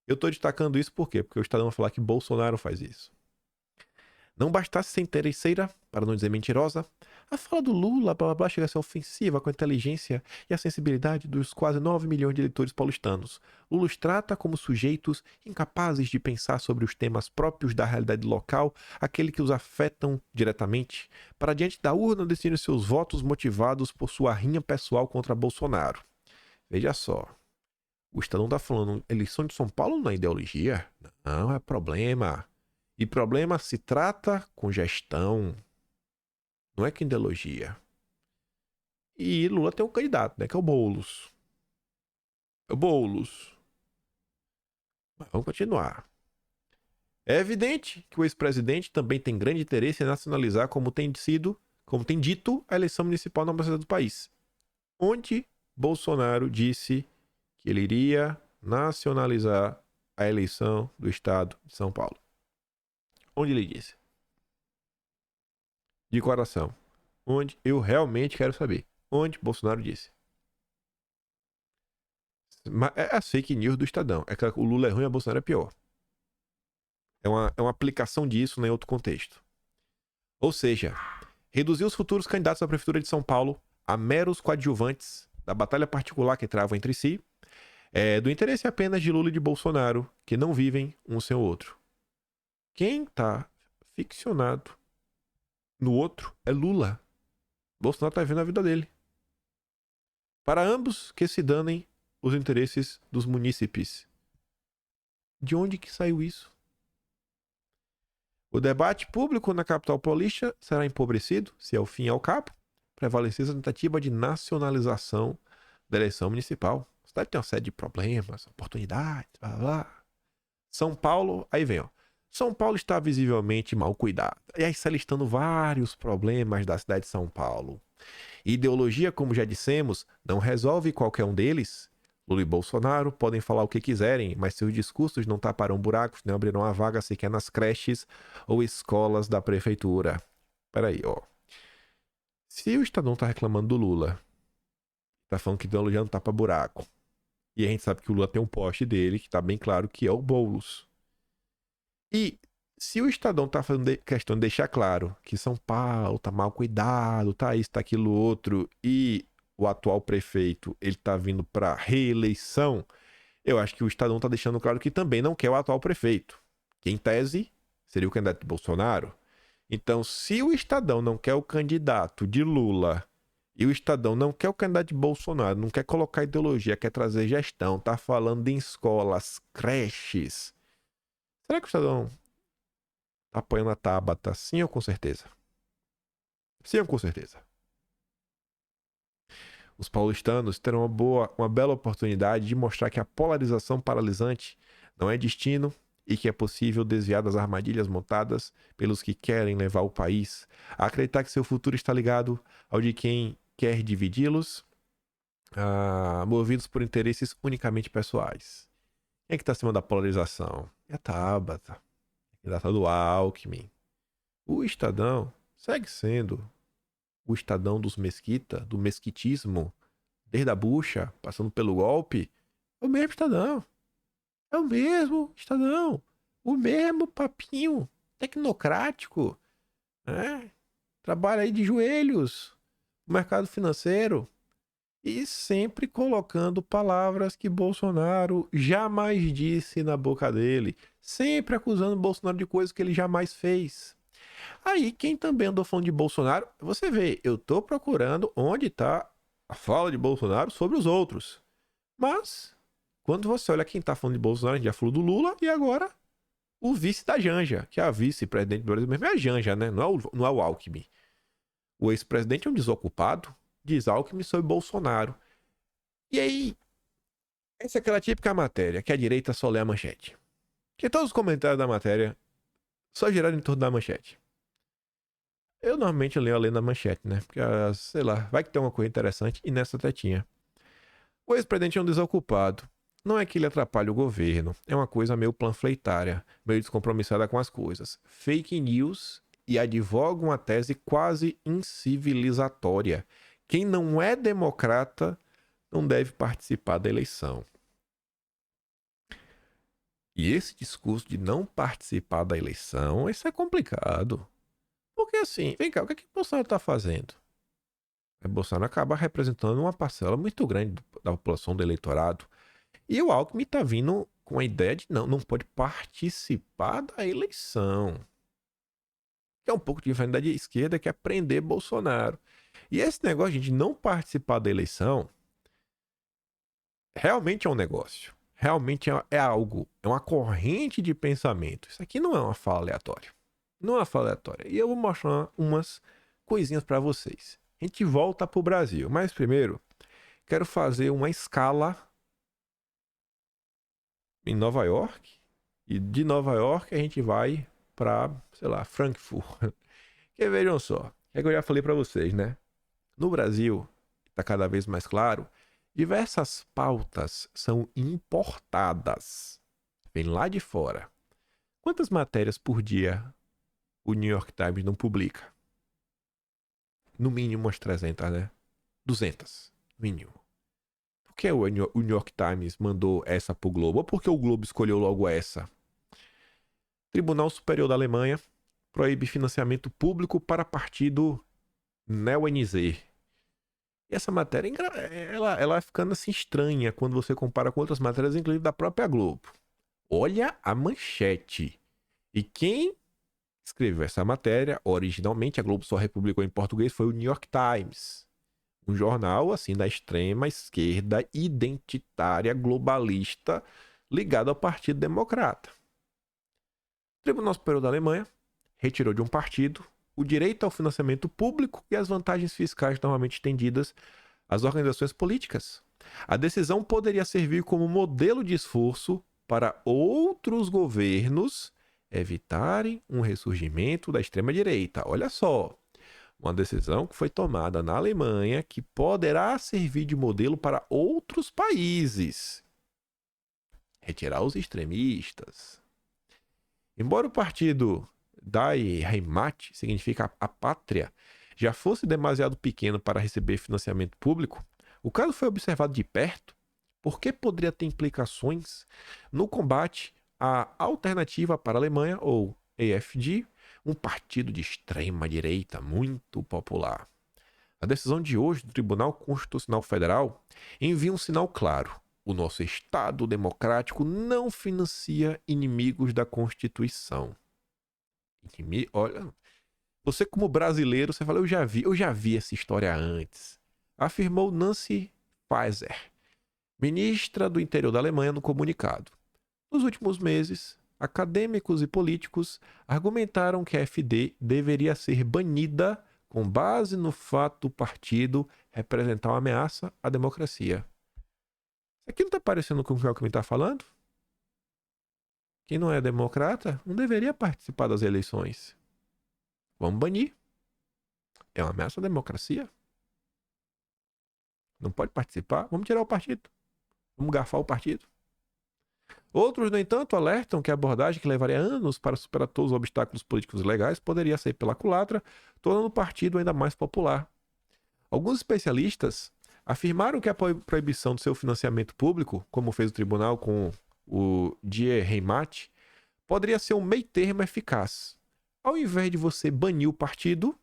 Eu tô destacando isso por quê? Porque o Estadão vai falar que Bolsonaro faz isso. Não bastasse ser interesseira, para não dizer mentirosa, a fala do Lula, blá blá blá, chega a ser ofensiva com a inteligência e a sensibilidade dos quase 9 milhões de eleitores paulistanos. Lula os trata como sujeitos incapazes de pensar sobre os temas próprios da realidade local, aquele que os afetam diretamente, para diante da urna decidir seus votos motivados por sua rinha pessoal contra Bolsonaro. Veja só. O Estadão tá falando, eleição de São Paulo não é ideologia? Não, é problema. E problema se trata com gestão. Não é com ideologia. E Lula tem um candidato, né? Que é o Boulos. Mas vamos continuar. É evidente que o ex-presidente também tem grande interesse em nacionalizar como tem dito, a eleição municipal na Assembleia do país. Onde Bolsonaro disse que ele iria nacionalizar a eleição do estado de São Paulo. Onde ele disse? De coração. Onde? Eu realmente quero saber. Onde Bolsonaro disse? Mas é a fake news do Estadão. É que o Lula é ruim e o Bolsonaro é pior. É uma aplicação disso em outro contexto. Ou seja, reduzir os futuros candidatos à Prefeitura de São Paulo a meros coadjuvantes da batalha particular que travam entre si, do interesse apenas de Lula e de Bolsonaro, que não vivem um sem o outro. Quem tá ficcionado no outro é Lula. Bolsonaro tá vivendo a vida dele. Para ambos que se danem os interesses dos munícipes. De onde que saiu isso? O debate público na capital paulista será empobrecido, se ao fim e ao cabo, prevalecer a tentativa de nacionalização da eleição municipal. A cidade tem uma série de problemas, oportunidades, blá blá. São Paulo, aí vem, ó. São Paulo está visivelmente mal cuidado. E aí está listando vários problemas da cidade de São Paulo. Ideologia, como já dissemos, não resolve qualquer um deles. Lula e Bolsonaro podem falar o que quiserem, mas seus discursos não taparão buracos, nem abrirão a vaga sequer nas creches ou escolas da prefeitura. Peraí, ó. Se o Estadão tá reclamando do Lula, tá falando que ideologia não tapa buraco, e a gente sabe que o Lula tem um poste dele, que tá bem claro que é o Boulos. E se o Estadão tá fazendo questão de deixar claro que São Paulo tá mal cuidado, tá isso, tá aquilo outro, e o atual prefeito, ele tá vindo pra reeleição, eu acho que o Estadão tá deixando claro que também não quer o atual prefeito, que em tese seria o candidato de Bolsonaro. Então, se o Estadão não quer o candidato de Lula e o Estadão não quer o candidato de Bolsonaro, não quer colocar ideologia, quer trazer gestão, tá falando em escolas, creches, será que o Estadão Tá apoiando a Tabata, sim ou com certeza? Sim ou com certeza? Os paulistanos terão uma bela oportunidade de mostrar que a polarização paralisante não é destino e que é possível desviar das armadilhas montadas pelos que querem levar o país a acreditar que seu futuro está ligado ao de quem quer dividi-los, movidos por interesses unicamente pessoais. Quem é que está acima da polarização? É a Tabata, candidata do Alckmin. O Estadão segue sendo o Estadão dos Mesquita, do mesquitismo, desde a bucha, passando pelo golpe. É o mesmo Estadão. É o mesmo Estadão. O mesmo papinho tecnocrático. Né? Trabalha aí de joelhos no mercado financeiro. E sempre colocando palavras que Bolsonaro jamais disse na boca dele. Sempre acusando Bolsonaro de coisas que ele jamais fez. Aí, quem também andou falando de Bolsonaro, você vê, eu tô procurando onde está a fala de Bolsonaro sobre os outros. Mas, quando você olha quem tá falando de Bolsonaro, a gente já falou do Lula e agora o vice da Janja, que é a vice-presidente do Brasil mesmo, é a Janja, né? Não é o Alckmin. O ex-presidente é um desocupado, diz Alckmin sobre Bolsonaro. E aí, essa é aquela típica matéria que a direita só lê a manchete. Que todos os comentários da matéria só giraram em torno da manchete. Eu normalmente leio além da manchete, né? Porque, sei lá, vai que tem uma coisa interessante e nessa tetinha. O ex-presidente é um desocupado. Não é que ele atrapalhe o governo, é uma coisa meio panfletária, meio descompromissada com as coisas. Fake news e advoga uma tese quase incivilizatória. Quem não é democrata não deve participar da eleição. E esse discurso de não participar da eleição, isso é complicado. Porque assim, vem cá, o que o Bolsonaro está fazendo? O Bolsonaro acaba representando uma parcela muito grande da população do eleitorado. E o Alckmin está vindo com a ideia de não pode participar da eleição. Que é um pouco diferente da esquerda, que é prender Bolsonaro. E esse negócio de não participar da eleição realmente é um negócio. Realmente é algo, é uma corrente de pensamento. Isso aqui não é uma fala aleatória. Não é uma fala aleatória. E eu vou mostrar umas coisinhas para vocês. A gente volta pro Brasil. Mas primeiro, quero fazer uma escala em Nova York. E de Nova York a gente vai para, sei lá, Frankfurt. Que vejam só, é que eu já falei para vocês, né? No Brasil, está cada vez mais claro, diversas pautas são importadas. Vem lá de fora. Quantas matérias por dia o New York Times não publica? No mínimo umas 300, né? 200, mínimo. Por que o New York Times mandou essa pro Globo? Ou por que o Globo escolheu logo essa? Tribunal Superior da Alemanha proíbe financiamento público para partido neo-NZ. E essa matéria, ela vai ficando assim estranha quando você compara com outras matérias, inclusive da própria Globo. Olha a manchete. E quem escreveu essa matéria, originalmente a Globo só republicou em português, foi o New York Times. Um jornal, assim, da extrema esquerda, identitária, globalista, ligado ao Partido Democrata. O Tribunal Superior da Alemanha retirou de um partido o direito ao financiamento público e as vantagens fiscais normalmente estendidas às organizações políticas. A decisão poderia servir como modelo de esforço para outros governos evitarem um ressurgimento da extrema-direita. Olha só, uma decisão que foi tomada na Alemanha que poderá servir de modelo para outros países. Retirar os extremistas. Embora o partido Die Heimat, significa a pátria, já fosse demasiado pequeno para receber financiamento público, o caso foi observado de perto porque poderia ter implicações no combate à Alternativa para a Alemanha, ou AfD, um partido de extrema direita muito popular. A decisão de hoje do Tribunal Constitucional Federal envia um sinal claro. O nosso Estado democrático não financia inimigos da Constituição. Olha, você como brasileiro, você fala, eu já vi essa história antes. Afirmou Nancy Faeser, ministra do Interior da Alemanha, no comunicado. Nos últimos meses, acadêmicos e políticos argumentaram que a AfD deveria ser banida com base no fato do partido representar uma ameaça à democracia. Isso aqui não está parecendo com o que o Alckmin está falando? Quem não é democrata não deveria participar das eleições. Vamos banir. É uma ameaça à democracia. Não pode participar. Vamos tirar o partido. Vamos garfar o partido. Outros, no entanto, alertam que a abordagem que levaria anos para superar todos os obstáculos políticos e legais poderia ser pela culatra, tornando o partido ainda mais popular. Alguns especialistas afirmaram que a proibição do seu financiamento público, como fez o tribunal com o Die Heimat, poderia ser um meio-termo eficaz. Ao invés de você banir o partido,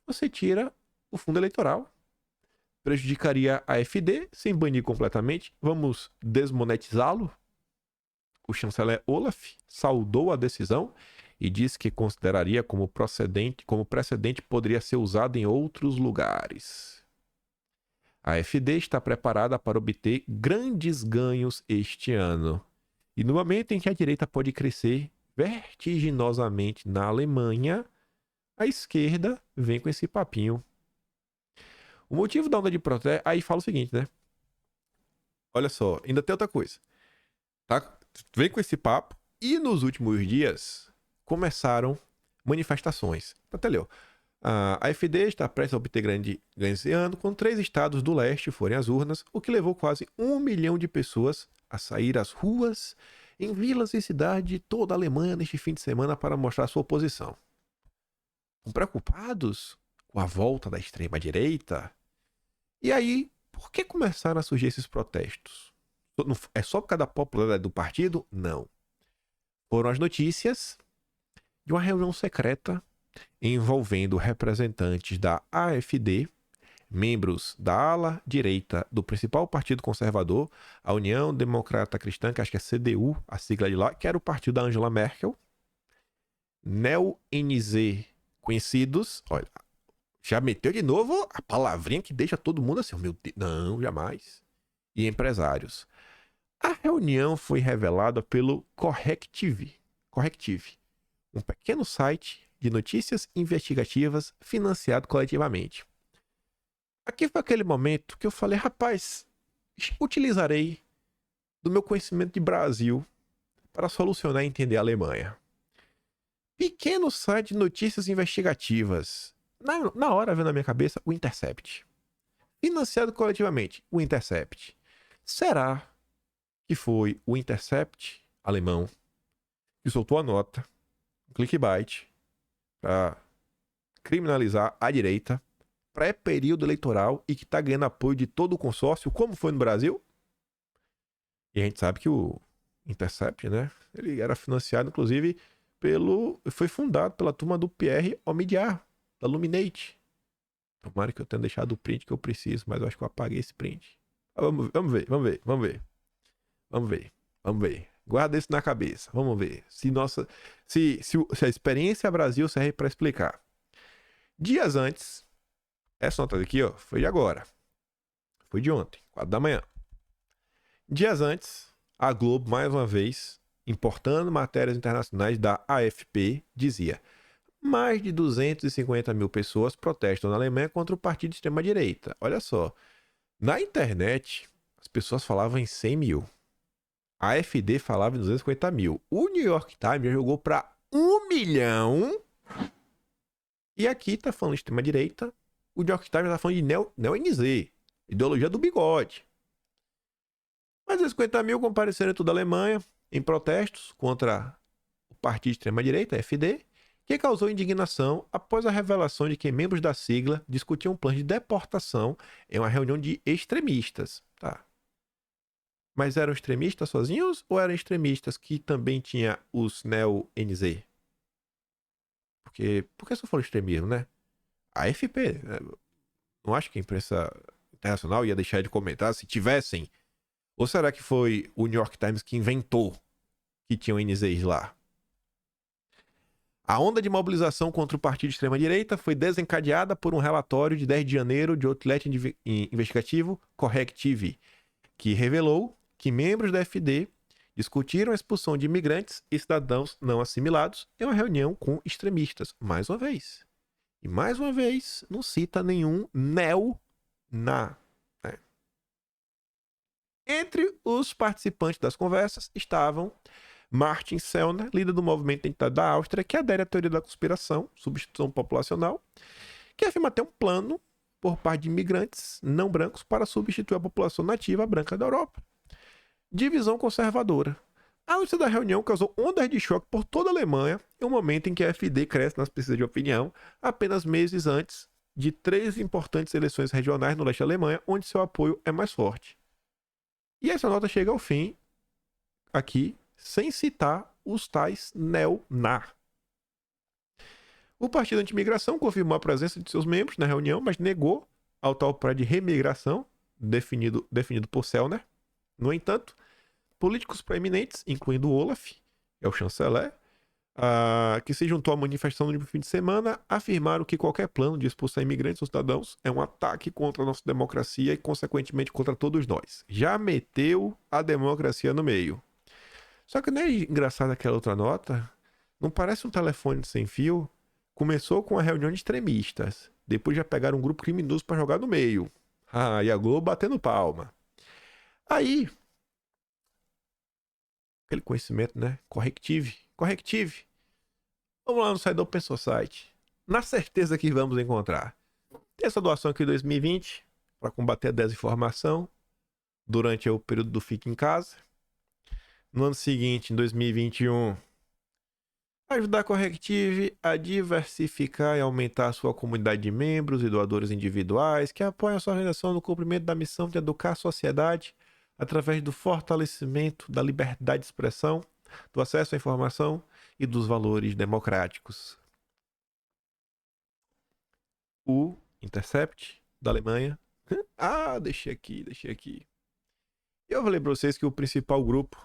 você tira o fundo eleitoral. Prejudicaria a AfD sem banir completamente. Vamos desmonetizá-lo? O chanceler Olaf saudou a decisão e disse que consideraria como precedente poderia ser usado em outros lugares. A AfD está preparada para obter grandes ganhos este ano. E no momento em que a direita pode crescer vertiginosamente na Alemanha, a esquerda vem com esse papinho. O motivo da onda de protesto... Aí fala o seguinte, né? Olha só, ainda tem outra coisa. Tá? Vem com esse papo. E nos últimos dias começaram manifestações. Até leu. A AfD está prestes a obter ganhos esse ano, quando 3 estados do leste forem às urnas, o que levou quase 1 milhão de pessoas a sair às ruas em vilas e cidades de toda a Alemanha neste fim de semana para mostrar sua oposição. Estão preocupados com a volta da extrema-direita? E aí, por que começaram a surgir esses protestos? É só por causa da popularidade do partido? Não. Foram as notícias de uma reunião secreta envolvendo representantes da AfD, membros da ala direita do principal partido conservador, a União Democrata Cristã, que acho que é CDU, a sigla de lá, que era o partido da Angela Merkel, neo-NZ conhecidos, olha, já meteu de novo a palavrinha que deixa todo mundo assim, meu Deus, não, jamais, e empresários. A reunião foi revelada pelo Corrective, um pequeno site de notícias investigativas financiado coletivamente. Aqui foi aquele momento que eu falei, rapaz, utilizarei do meu conhecimento de Brasil para solucionar e entender a Alemanha. Pequeno site de notícias investigativas. Na hora veio na minha cabeça o Intercept. Financiado coletivamente, o Intercept. Será que foi o Intercept alemão que soltou a nota, um clickbait, para criminalizar a direita, pré-período eleitoral e que está ganhando apoio de todo o consórcio, como foi no Brasil? E a gente sabe que o Intercept, né? Ele era financiado, inclusive, foi fundado pela turma do Pierre Omidyar, da Luminate. Tomara que eu tenha deixado o print que eu preciso, mas eu acho que eu apaguei esse print. Vamos ver. Guarda isso na cabeça. Vamos ver se a experiência Brasil serve para explicar. Dias antes, essa nota aqui, ó, foi de agora. Foi de ontem, 4 da manhã. Dias antes, a Globo, mais uma vez, importando matérias internacionais da AFP, dizia: mais de 250 mil pessoas protestam na Alemanha contra o partido de extrema-direita. Olha só, na internet, as pessoas falavam em 100 mil. A AfD falava em 250 mil. O New York Times já jogou para 1 milhão. E aqui tá falando de extrema-direita. O New York Times tá falando de neo-NZ, ideologia do bigode. Mas 250 mil compareceram em toda a Alemanha em protestos contra o partido de extrema-direita, a AfD, que causou indignação após a revelação de que membros da sigla discutiam um plano de deportação em uma reunião de extremistas. Tá. Mas eram extremistas sozinhos ou eram extremistas que também tinha os neo-NZ? Por que só falou extremismo, né? A AFP, não acho que a imprensa internacional ia deixar de comentar se tivessem. Ou será que foi o New York Times que inventou que tinham NZs lá? A onda de mobilização contra o partido de extrema-direita foi desencadeada por um relatório de 10 de janeiro de outlet investigativo Corrective, que revelou que membros da AfD discutiram a expulsão de imigrantes e cidadãos não assimilados em uma reunião com extremistas, mais uma vez. E mais uma vez, não cita nenhum neo-na. Né? Entre os participantes das conversas estavam Martin Sellner, líder do movimento Identidade da Áustria, que adere à teoria da conspiração, substituição populacional, que afirma ter um plano por parte de imigrantes não brancos para substituir a população nativa branca da Europa. Divisão conservadora. A notícia da reunião causou ondas de choque por toda a Alemanha em um momento em que a AfD cresce nas pesquisas de opinião, apenas meses antes de 3 importantes eleições regionais no leste da Alemanha, onde seu apoio é mais forte. E essa nota chega ao fim, aqui, sem citar os tais neo-na. O Partido Anti-Imigração confirmou a presença de seus membros na reunião, mas negou ao tal plano de remigração, definido por Sellner. No entanto, políticos proeminentes, incluindo Olaf, é o chanceler, que se juntou à manifestação no fim de semana, afirmaram que qualquer plano de expulsar imigrantes ou cidadãos é um ataque contra a nossa democracia e, consequentemente, contra todos nós. Já meteu a democracia no meio. Só que não é engraçado aquela outra nota? Não parece um telefone sem fio? Começou com a reunião de extremistas. Depois já pegaram um grupo criminoso para jogar no meio. E a Globo batendo palma. Aí, aquele conhecimento, né? Corrective. Vamos lá no site do Open Society. Na certeza que vamos encontrar. Tem essa doação aqui em 2020 para combater a desinformação durante o período do Fique em Casa. No ano seguinte, em 2021, ajudar a Corrective a diversificar e aumentar a sua comunidade de membros e doadores individuais que apoiam a sua organização no cumprimento da missão de educar a sociedade através do fortalecimento da liberdade de expressão, do acesso à informação e dos valores democráticos. O Intercept, da Alemanha. Deixei aqui. Eu falei para vocês que o principal grupo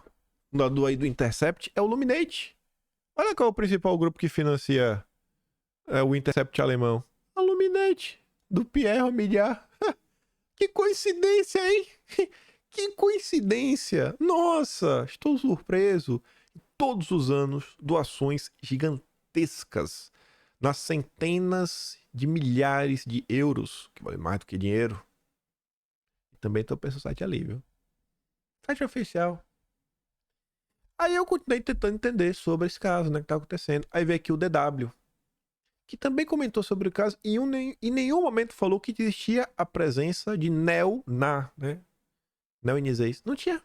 do Intercept é o Luminate. Olha qual é o principal grupo que financia o Intercept alemão. A Luminate, do Pierre Omidyar. Que coincidência, hein? Que coincidência! Nossa, estou surpreso. Todos os anos, doações gigantescas, nas centenas de milhares de euros, que vale mais do que dinheiro. E também estou pensando no site ali, viu? Site oficial. Aí eu continuei tentando entender sobre esse caso, né, que tá acontecendo. Aí veio aqui o DW, que também comentou sobre o caso e em nenhum momento falou que existia a presença de neo-na, né? Neonizês. Não tinha.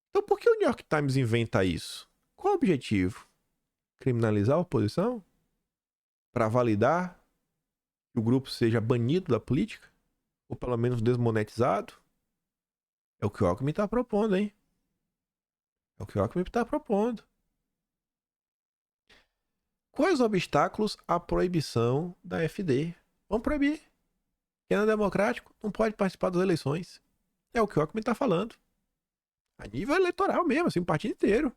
Então por que o New York Times inventa isso? Qual o objetivo? Criminalizar a oposição? Para validar que o grupo seja banido da política? Ou pelo menos desmonetizado? É o que o Alckmin está propondo, hein? É o que o Alckmin está propondo. Quais os obstáculos à proibição da AfD? Vamos proibir. Quem não é democrático não pode participar das eleições. É o que o Alckmin está falando. A nível eleitoral mesmo, assim, o partido inteiro.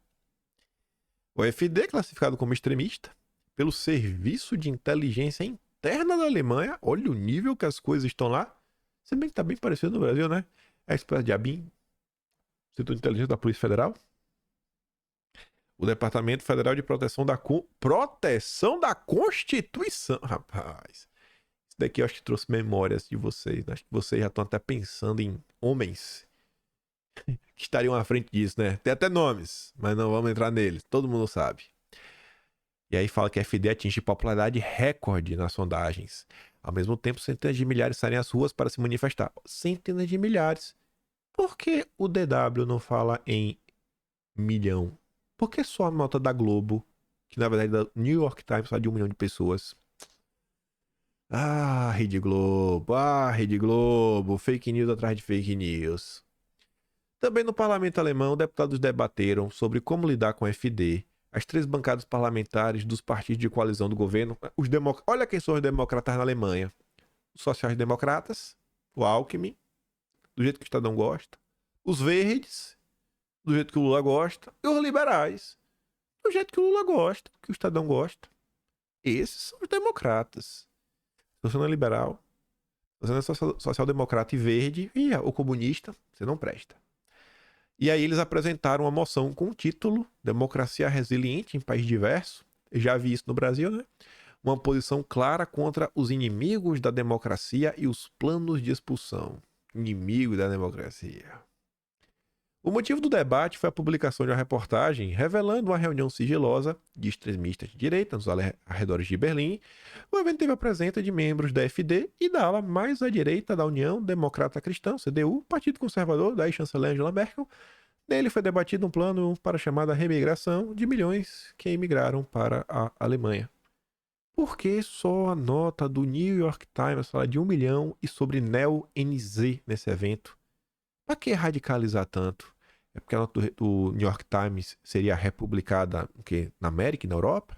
O AfD, classificado como extremista pelo Serviço de Inteligência Interna da Alemanha. Olha o nível que as coisas estão lá. Se bem que está bem parecido no Brasil, né? É a espécie de ABIN, Instituto de Inteligência da Polícia Federal. O Departamento Federal de Proteção da Constituição. Rapaz, isso daqui eu acho que trouxe memórias de vocês. Acho que vocês já estão até pensando em homens que estariam à frente disso, né? Tem até nomes, mas não vamos entrar neles. Todo mundo sabe. E aí fala que a AfD atinge popularidade recorde nas sondagens. Ao mesmo tempo, centenas de milhares saem às ruas para se manifestar. Centenas de milhares. Por que o DW não fala em milhão? Por que só a nota da Globo, que na verdade da New York Times fala de 1 milhão de pessoas? Rede Globo, fake news atrás de fake news. Também no parlamento alemão, deputados debateram sobre como lidar com a AfD, as 3 bancadas parlamentares dos partidos de coalizão do governo. Olha quem são os democratas na Alemanha. Os sociais-democratas, o Alckmin, do jeito que o Estadão gosta. Os verdes, do jeito que o Lula gosta. E os liberais, do jeito que o Lula gosta, que o Estadão gosta. Esses são os democratas. Se você não é liberal, se você não é social-democrata e verde, ou comunista, você não presta. E aí eles apresentaram uma moção com o título Democracia Resiliente em País Diverso. Eu já vi isso no Brasil, né? Uma posição clara contra os inimigos da democracia e os planos de expulsão. Inimigo da democracia. O motivo do debate foi a publicação de uma reportagem revelando uma reunião sigilosa de extremistas de direita nos arredores de Berlim. O evento teve a presença de membros da AfD e da ala mais à direita da União Democrata Cristã, CDU, Partido Conservador da ex-chanceler Angela Merkel. Nele foi debatido um plano para a chamada remigração de milhões que emigraram para a Alemanha. Por que só a nota do New York Times fala de 1 milhão e sobre neo-NZ nesse evento? Para que radicalizar tanto? É porque a nota do New York Times seria republicada na América e na Europa?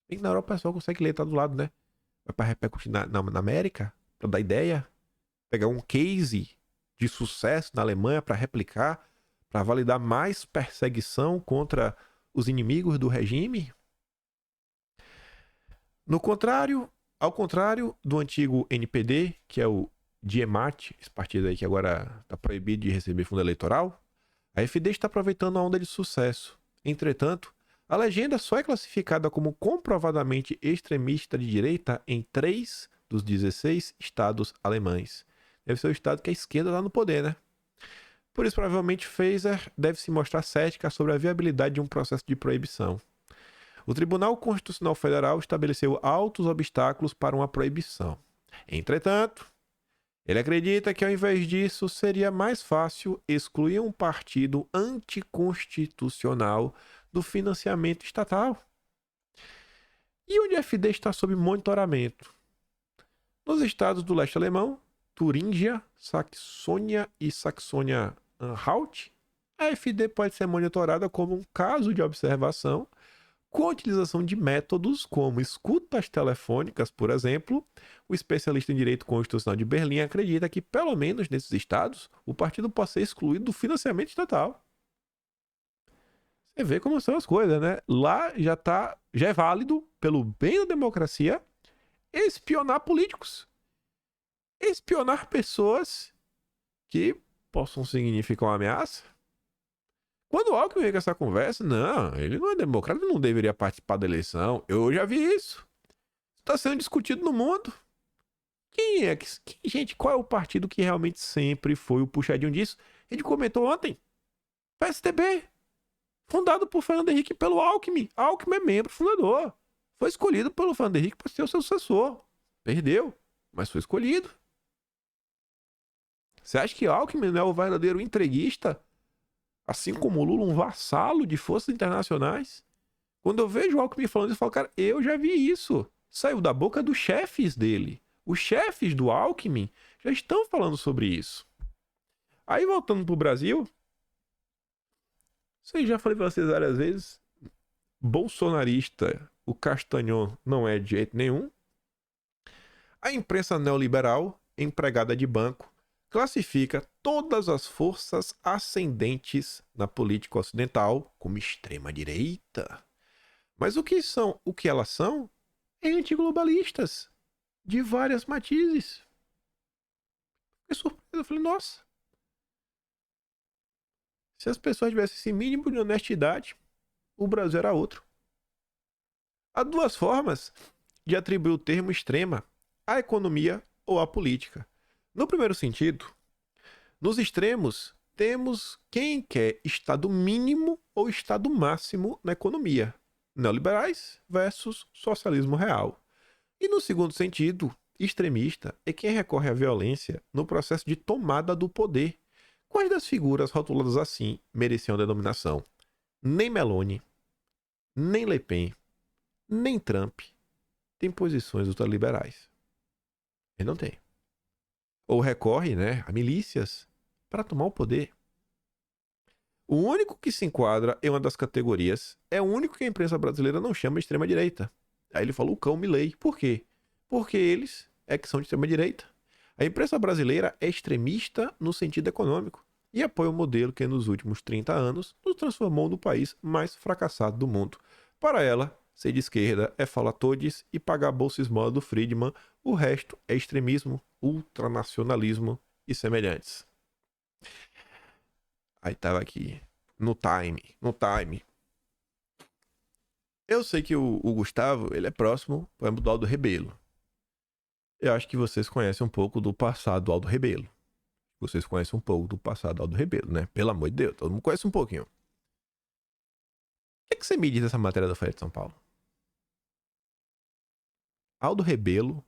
Bem que na Europa o pessoal consegue ler, tá do lado, né? Vai para repercutir na América, para dar ideia. Pegar um case de sucesso na Alemanha para replicar, para validar mais perseguição contra os inimigos do regime. Ao contrário do antigo NPD, que é o Diemat, esse partido aí que agora está proibido de receber fundo eleitoral, a AfD está aproveitando a onda de sucesso. Entretanto, a legenda só é classificada como comprovadamente extremista de direita em 3 dos 16 estados alemães. Deve ser o estado que a esquerda está no poder, né? Por isso, provavelmente, Faeser deve se mostrar cética sobre a viabilidade de um processo de proibição. O Tribunal Constitucional Federal estabeleceu altos obstáculos para uma proibição. Entretanto, ele acredita que, ao invés disso, seria mais fácil excluir um partido anticonstitucional do financiamento estatal. E onde a AfD está sob monitoramento? Nos estados do leste alemão, Turíngia, Saxônia e Saxônia-Anhalt, a AfD pode ser monitorada como um caso de observação com a utilização de métodos como escutas telefônicas, por exemplo. O especialista em direito constitucional de Berlim acredita que, pelo menos nesses estados, o partido pode ser excluído do financiamento estatal. Você vê como são as coisas, né? Lá já é válido, pelo bem da democracia, espionar políticos. Espionar pessoas que possam significar uma ameaça. Quando o Alckmin veio com essa conversa, não, ele não é democrata, ele não deveria participar da eleição. Eu já vi isso. Está sendo discutido no mundo. Gente, qual é o partido que realmente sempre foi o puxadinho disso? A gente comentou ontem. PSDB. Fundado por Fernando Henrique e pelo Alckmin. Alckmin é membro fundador. Foi escolhido pelo Fernando Henrique para ser o seu sucessor. Perdeu, mas foi escolhido. Você acha que Alckmin não é o verdadeiro entreguista? Assim como o Lula, um vassalo de forças internacionais? Quando eu vejo o Alckmin falando isso, eu falo, cara, eu já vi isso. Saiu da boca dos chefes dele. Os chefes do Alckmin já estão falando sobre isso. Aí, voltando pro Brasil, isso aí já falei pra vocês várias vezes, bolsonarista, o Castanhon não é de jeito nenhum. A imprensa neoliberal, empregada de banco, classifica todas as forças ascendentes na política ocidental como extrema-direita. Mas o que elas são é antiglobalistas, de várias matizes. Fiquei surpreso, eu falei, nossa. Se as pessoas tivessem esse mínimo de honestidade, o Brasil era outro. Há duas formas de atribuir o termo extrema à economia ou à política. No primeiro sentido, nos extremos, temos quem quer estado mínimo ou estado máximo na economia, neoliberais versus socialismo real. E no segundo sentido, extremista é quem recorre à violência no processo de tomada do poder. Quais das figuras rotuladas assim mereciam a denominação? Nem Meloni, nem Le Pen, nem Trump têm posições ultraliberais. Ele não tem. Ou recorre, a milícias para tomar o poder. O único que se enquadra em uma das categorias é o único que a imprensa brasileira não chama de extrema-direita. Aí ele falou o cão Milei. Por quê? Porque eles é que são de extrema-direita. A imprensa brasileira é extremista no sentido econômico e apoia o modelo que nos últimos 30 anos nos transformou no país mais fracassado do mundo. Para ela, ser de esquerda é falar todes e pagar a bolsa esmola do Friedman. O resto é extremismo, ultranacionalismo e semelhantes. Aí tava aqui. No time. Eu sei que o Gustavo, ele é próximo, por exemplo, do Aldo Rebelo. Eu acho que vocês conhecem um pouco do passado do Aldo Rebelo. Vocês conhecem um pouco do passado do Aldo Rebelo, né? Pelo amor de Deus, todo mundo conhece um pouquinho. O que você me diz dessa matéria da Folha de São Paulo? Aldo Rebelo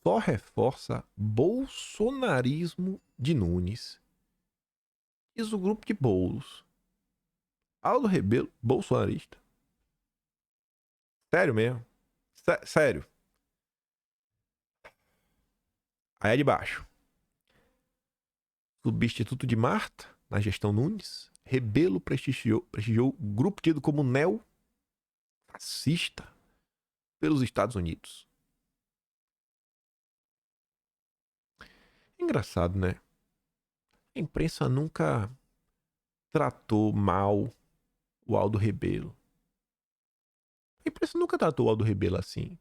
só reforça bolsonarismo de Nunes. Diz o grupo de Boulos. Aldo Rebelo, bolsonarista. Sério mesmo? Sério. Aí é de baixo. Substituto de Marta na gestão Nunes. Rebelo prestigiou grupo tido como neo-fascista pelos Estados Unidos. Engraçado, né? A imprensa nunca tratou mal o Aldo Rebelo. A imprensa nunca tratou o Aldo Rebelo assim.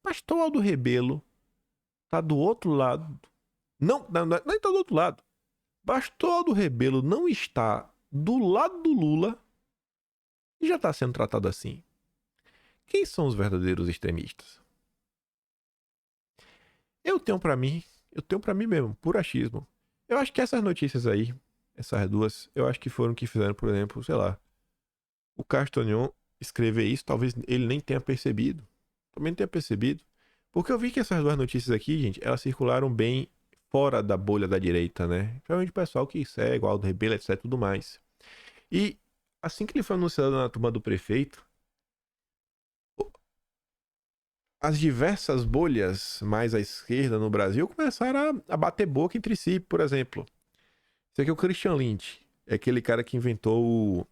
Pastor Aldo Rebelo tá do outro lado. Não tá do outro lado. Pastor Aldo Rebelo não está do lado do Lula e já está sendo tratado assim. Quem são os verdadeiros extremistas? Eu tenho pra mim mesmo, por achismo. Eu acho que essas notícias aí, essas duas, eu acho que foram que fizeram, por exemplo, sei lá, o Castanhon escrever isso, talvez ele nem tenha percebido. Também não tenha percebido. Porque eu vi que essas duas notícias aqui, gente, elas circularam bem fora da bolha da direita, né? Principalmente o pessoal que segue, o Aldo Rebelo, etc, tudo mais. E assim que ele foi anunciado na turma do prefeito, as diversas bolhas mais à esquerda no Brasil começaram a bater boca entre si, por exemplo. Esse aqui é o Christian Lynch. É aquele cara que inventou o...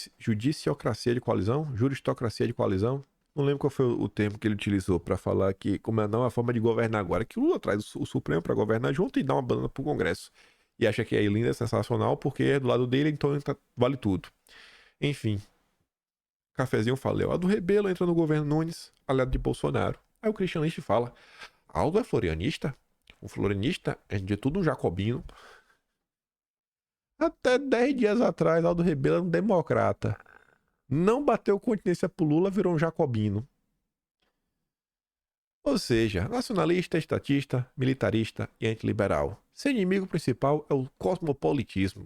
judiciocracia de coalizão? Juristocracia de coalizão? Não lembro qual foi o termo que ele utilizou para falar que como é uma forma de governar agora, que o Lula traz o Supremo para governar junto e dá uma banana pro Congresso. E acha que é linda, é sensacional, porque é do lado dele, então vale tudo. Enfim. Cafezinho falei, Aldo Rebelo entra no governo Nunes, aliado de Bolsonaro. Aí o Christian Lynch fala, Aldo é florianista? O florianista é de tudo um jacobino. Até 10 dias atrás, Aldo Rebelo era um democrata. Não bateu continência pro Lula, virou um jacobino. Ou seja, nacionalista, estatista, militarista e antiliberal. Seu inimigo principal é o cosmopolitismo.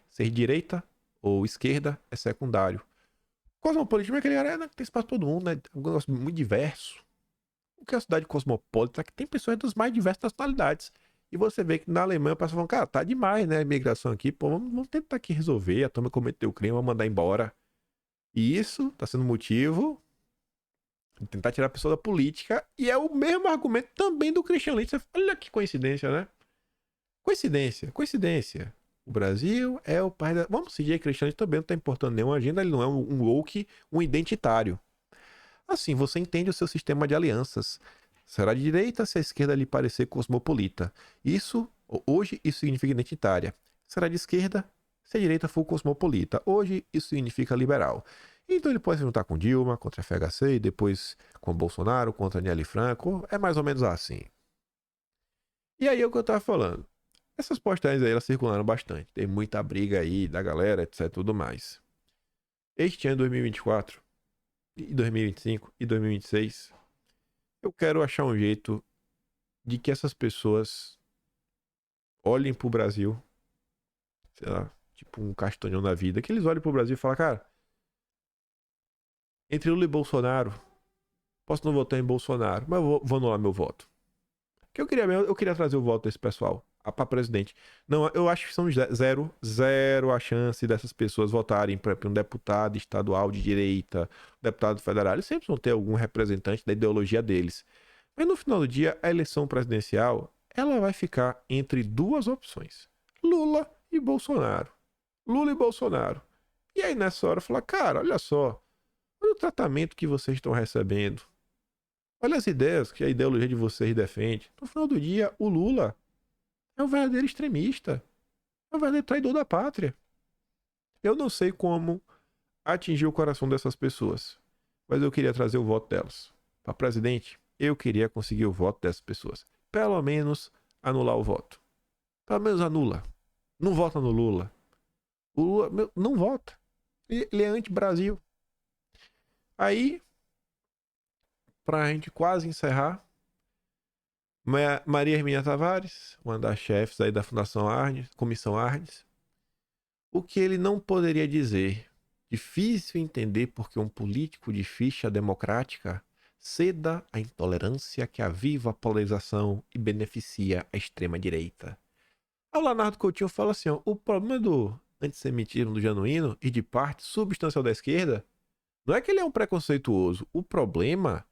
Ser direita ou esquerda é secundário. Cosmopolitismo é aquele cara que tem espaço para todo mundo, né? É um negócio muito diverso. O que é a cidade cosmopolita é que tem pessoas das mais diversas nacionalidades. E você vê que na Alemanha o pessoal fala, cara, tá demais, né? A imigração aqui, pô, vamos tentar aqui resolver. A turma cometeu o crime, vamos mandar embora. E isso tá sendo motivo de tentar tirar a pessoa da política. E é o mesmo argumento também do Christian Lynch. Olha que coincidência, né? Coincidência. O Brasil é o país da... Vamos seguir, Christian Lynch também não tá importando nenhuma agenda, ele não é um woke, um identitário. Assim, você entende o seu sistema de alianças. Será de direita se a esquerda lhe parecer cosmopolita. Hoje, isso significa identitária. Será de esquerda se a direita for cosmopolita. Hoje, isso significa liberal. Então ele pode se juntar com Dilma, contra a FHC, e depois com Bolsonaro, contra Nelly Franco. É mais ou menos assim. E aí é o que eu tava falando. Essas postagens aí, elas circularam bastante. Tem muita briga aí da galera, etc, tudo mais. Este ano 2024, e 2025 e 2026, eu quero achar um jeito de que essas pessoas olhem pro Brasil, sei lá, tipo um Castanhão da vida, que eles olhem pro Brasil e falem, cara, entre Lula e Bolsonaro, posso não votar em Bolsonaro, mas vou anular meu voto. Que eu queria trazer o voto desse pessoal para presidente. Não, eu acho que são zero a chance dessas pessoas votarem para um deputado estadual de direita, deputado federal. Eles sempre vão ter algum representante da ideologia deles. Mas no final do dia, a eleição presidencial, ela vai ficar entre duas opções: Lula e Bolsonaro. Lula e Bolsonaro. E aí nessa hora, falar, cara, olha só, olha o tratamento que vocês estão recebendo. Olha as ideias que a ideologia de vocês defende. No final do dia, o Lula é um verdadeiro extremista. É um verdadeiro traidor da pátria. Eu não sei como atingir o coração dessas pessoas, mas eu queria trazer o voto delas. Para presidente, eu queria conseguir o voto dessas pessoas. pelo menos anular o voto. Pelo menos anula. Não vota no Lula. O Lula não vota. Ele é anti-Brasil. Aí, pra gente quase encerrar, Maria Hermínia Tavares, uma das chefes aí da Fundação Arnes, Comissão Arnes, o que ele não poderia dizer. Difícil entender porque um político de ficha democrática ceda à intolerância que aviva a polarização e beneficia a extrema-direita. O Leonardo Coutinho fala assim, ó, o problema do antissemitismo do Genuíno e de parte substancial da esquerda não é que ele é um preconceituoso. O problema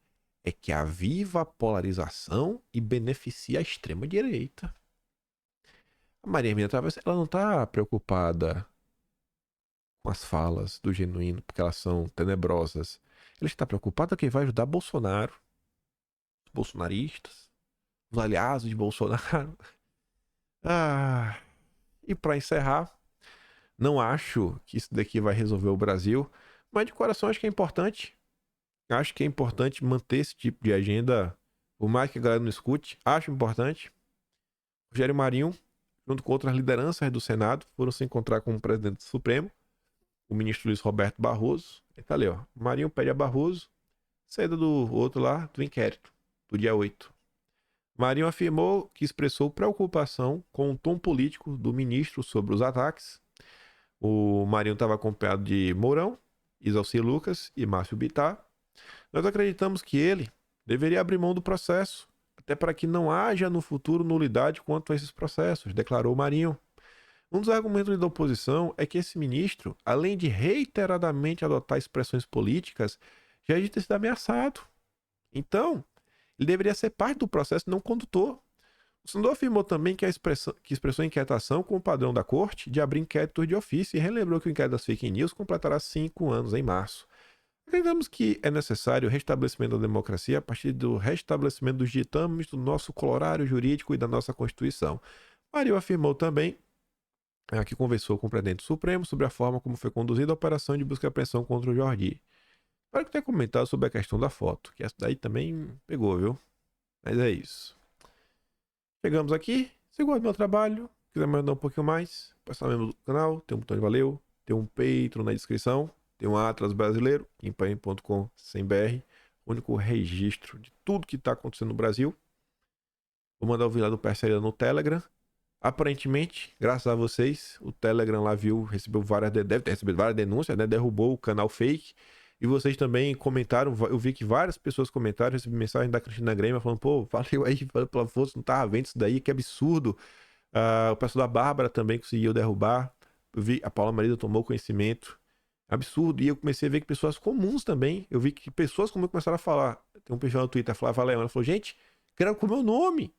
é que aviva a polarização e beneficia a extrema-direita. A Maria Hermínia Tavares, ela não está preocupada com as falas do Genuíno, porque elas são tenebrosas. Ela está preocupada que vai ajudar Bolsonaro, os bolsonaristas, os aliados de Bolsonaro. E para encerrar, não acho que isso daqui vai resolver o Brasil, mas de coração acho que é importante. Acho que é importante manter esse tipo de agenda, por mais que a galera não escute. Acho importante. Rogério Marinho, junto com outras lideranças do Senado, foram se encontrar com o presidente do Supremo, o ministro Luiz Roberto Barroso. E tá ali, ó. Marinho pede a Barroso saída do outro lá, do inquérito, do dia 8. Marinho afirmou que expressou preocupação com o tom político do ministro sobre os ataques. O Marinho estava acompanhado de Mourão, Isalci Lucas e Márcio Bittar. Nós acreditamos que ele deveria abrir mão do processo, até para que não haja no futuro nulidade quanto a esses processos, declarou Marinho. Um dos argumentos da oposição é que esse ministro, além de reiteradamente adotar expressões políticas, já disse ter sido ameaçado. Então, ele deveria ser parte do processo, não condutor. O senador afirmou também que expressou inquietação com o padrão da corte de abrir inquéritos de ofício e relembrou que o inquérito das fake news completará 5 anos em março. Acreditamos que é necessário o restabelecimento da democracia a partir do restabelecimento dos ditames do nosso colorário jurídico e da nossa Constituição. Marinho afirmou também que conversou com o presidente do Supremo sobre a forma como foi conduzida a operação de busca e apreensão contra o Jordi. Espero que tenha comentado sobre a questão da foto, que essa daí também pegou, viu? Mas é isso. Chegamos aqui. Se gosta do meu trabalho, quiser mandar um pouquinho mais, pode estar membro do canal, tem um botão de valeu, tem um Patreon na descrição, tem um Atlas brasileiro, empanhe.com.br, único registro de tudo que está acontecendo no Brasil. Vou mandar o vídeo lá do Parceria no Telegram. Aparentemente, graças a vocês, o Telegram lá deve ter recebido várias denúncias, né? Derrubou o canal fake. E vocês também comentaram, eu vi que várias pessoas comentaram, recebi mensagem da Cristina Grêmia falando, pô, valeu aí pela força, não tava vendo isso daí, que absurdo. O pessoal da Bárbara também conseguiu derrubar. Eu vi, a Paula Marida tomou conhecimento. Absurdo. E eu comecei a ver que pessoas comuns também, eu vi que pessoas comuns começaram a falar. Tem um perfil no Twitter, Flávia Leão, ela falou, gente, quero com o meu nome.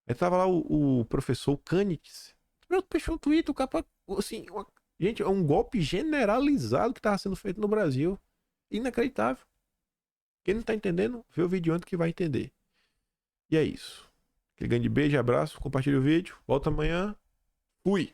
Aí tava lá o professor Canitz. Meu perfil no Twitter, o cara, assim, gente, é um golpe generalizado que tava sendo feito no Brasil. Inacreditável. Quem não tá entendendo, vê o vídeo antes que vai entender. E é isso. Aquele grande beijo, abraço, compartilha o vídeo. Volta amanhã. Fui!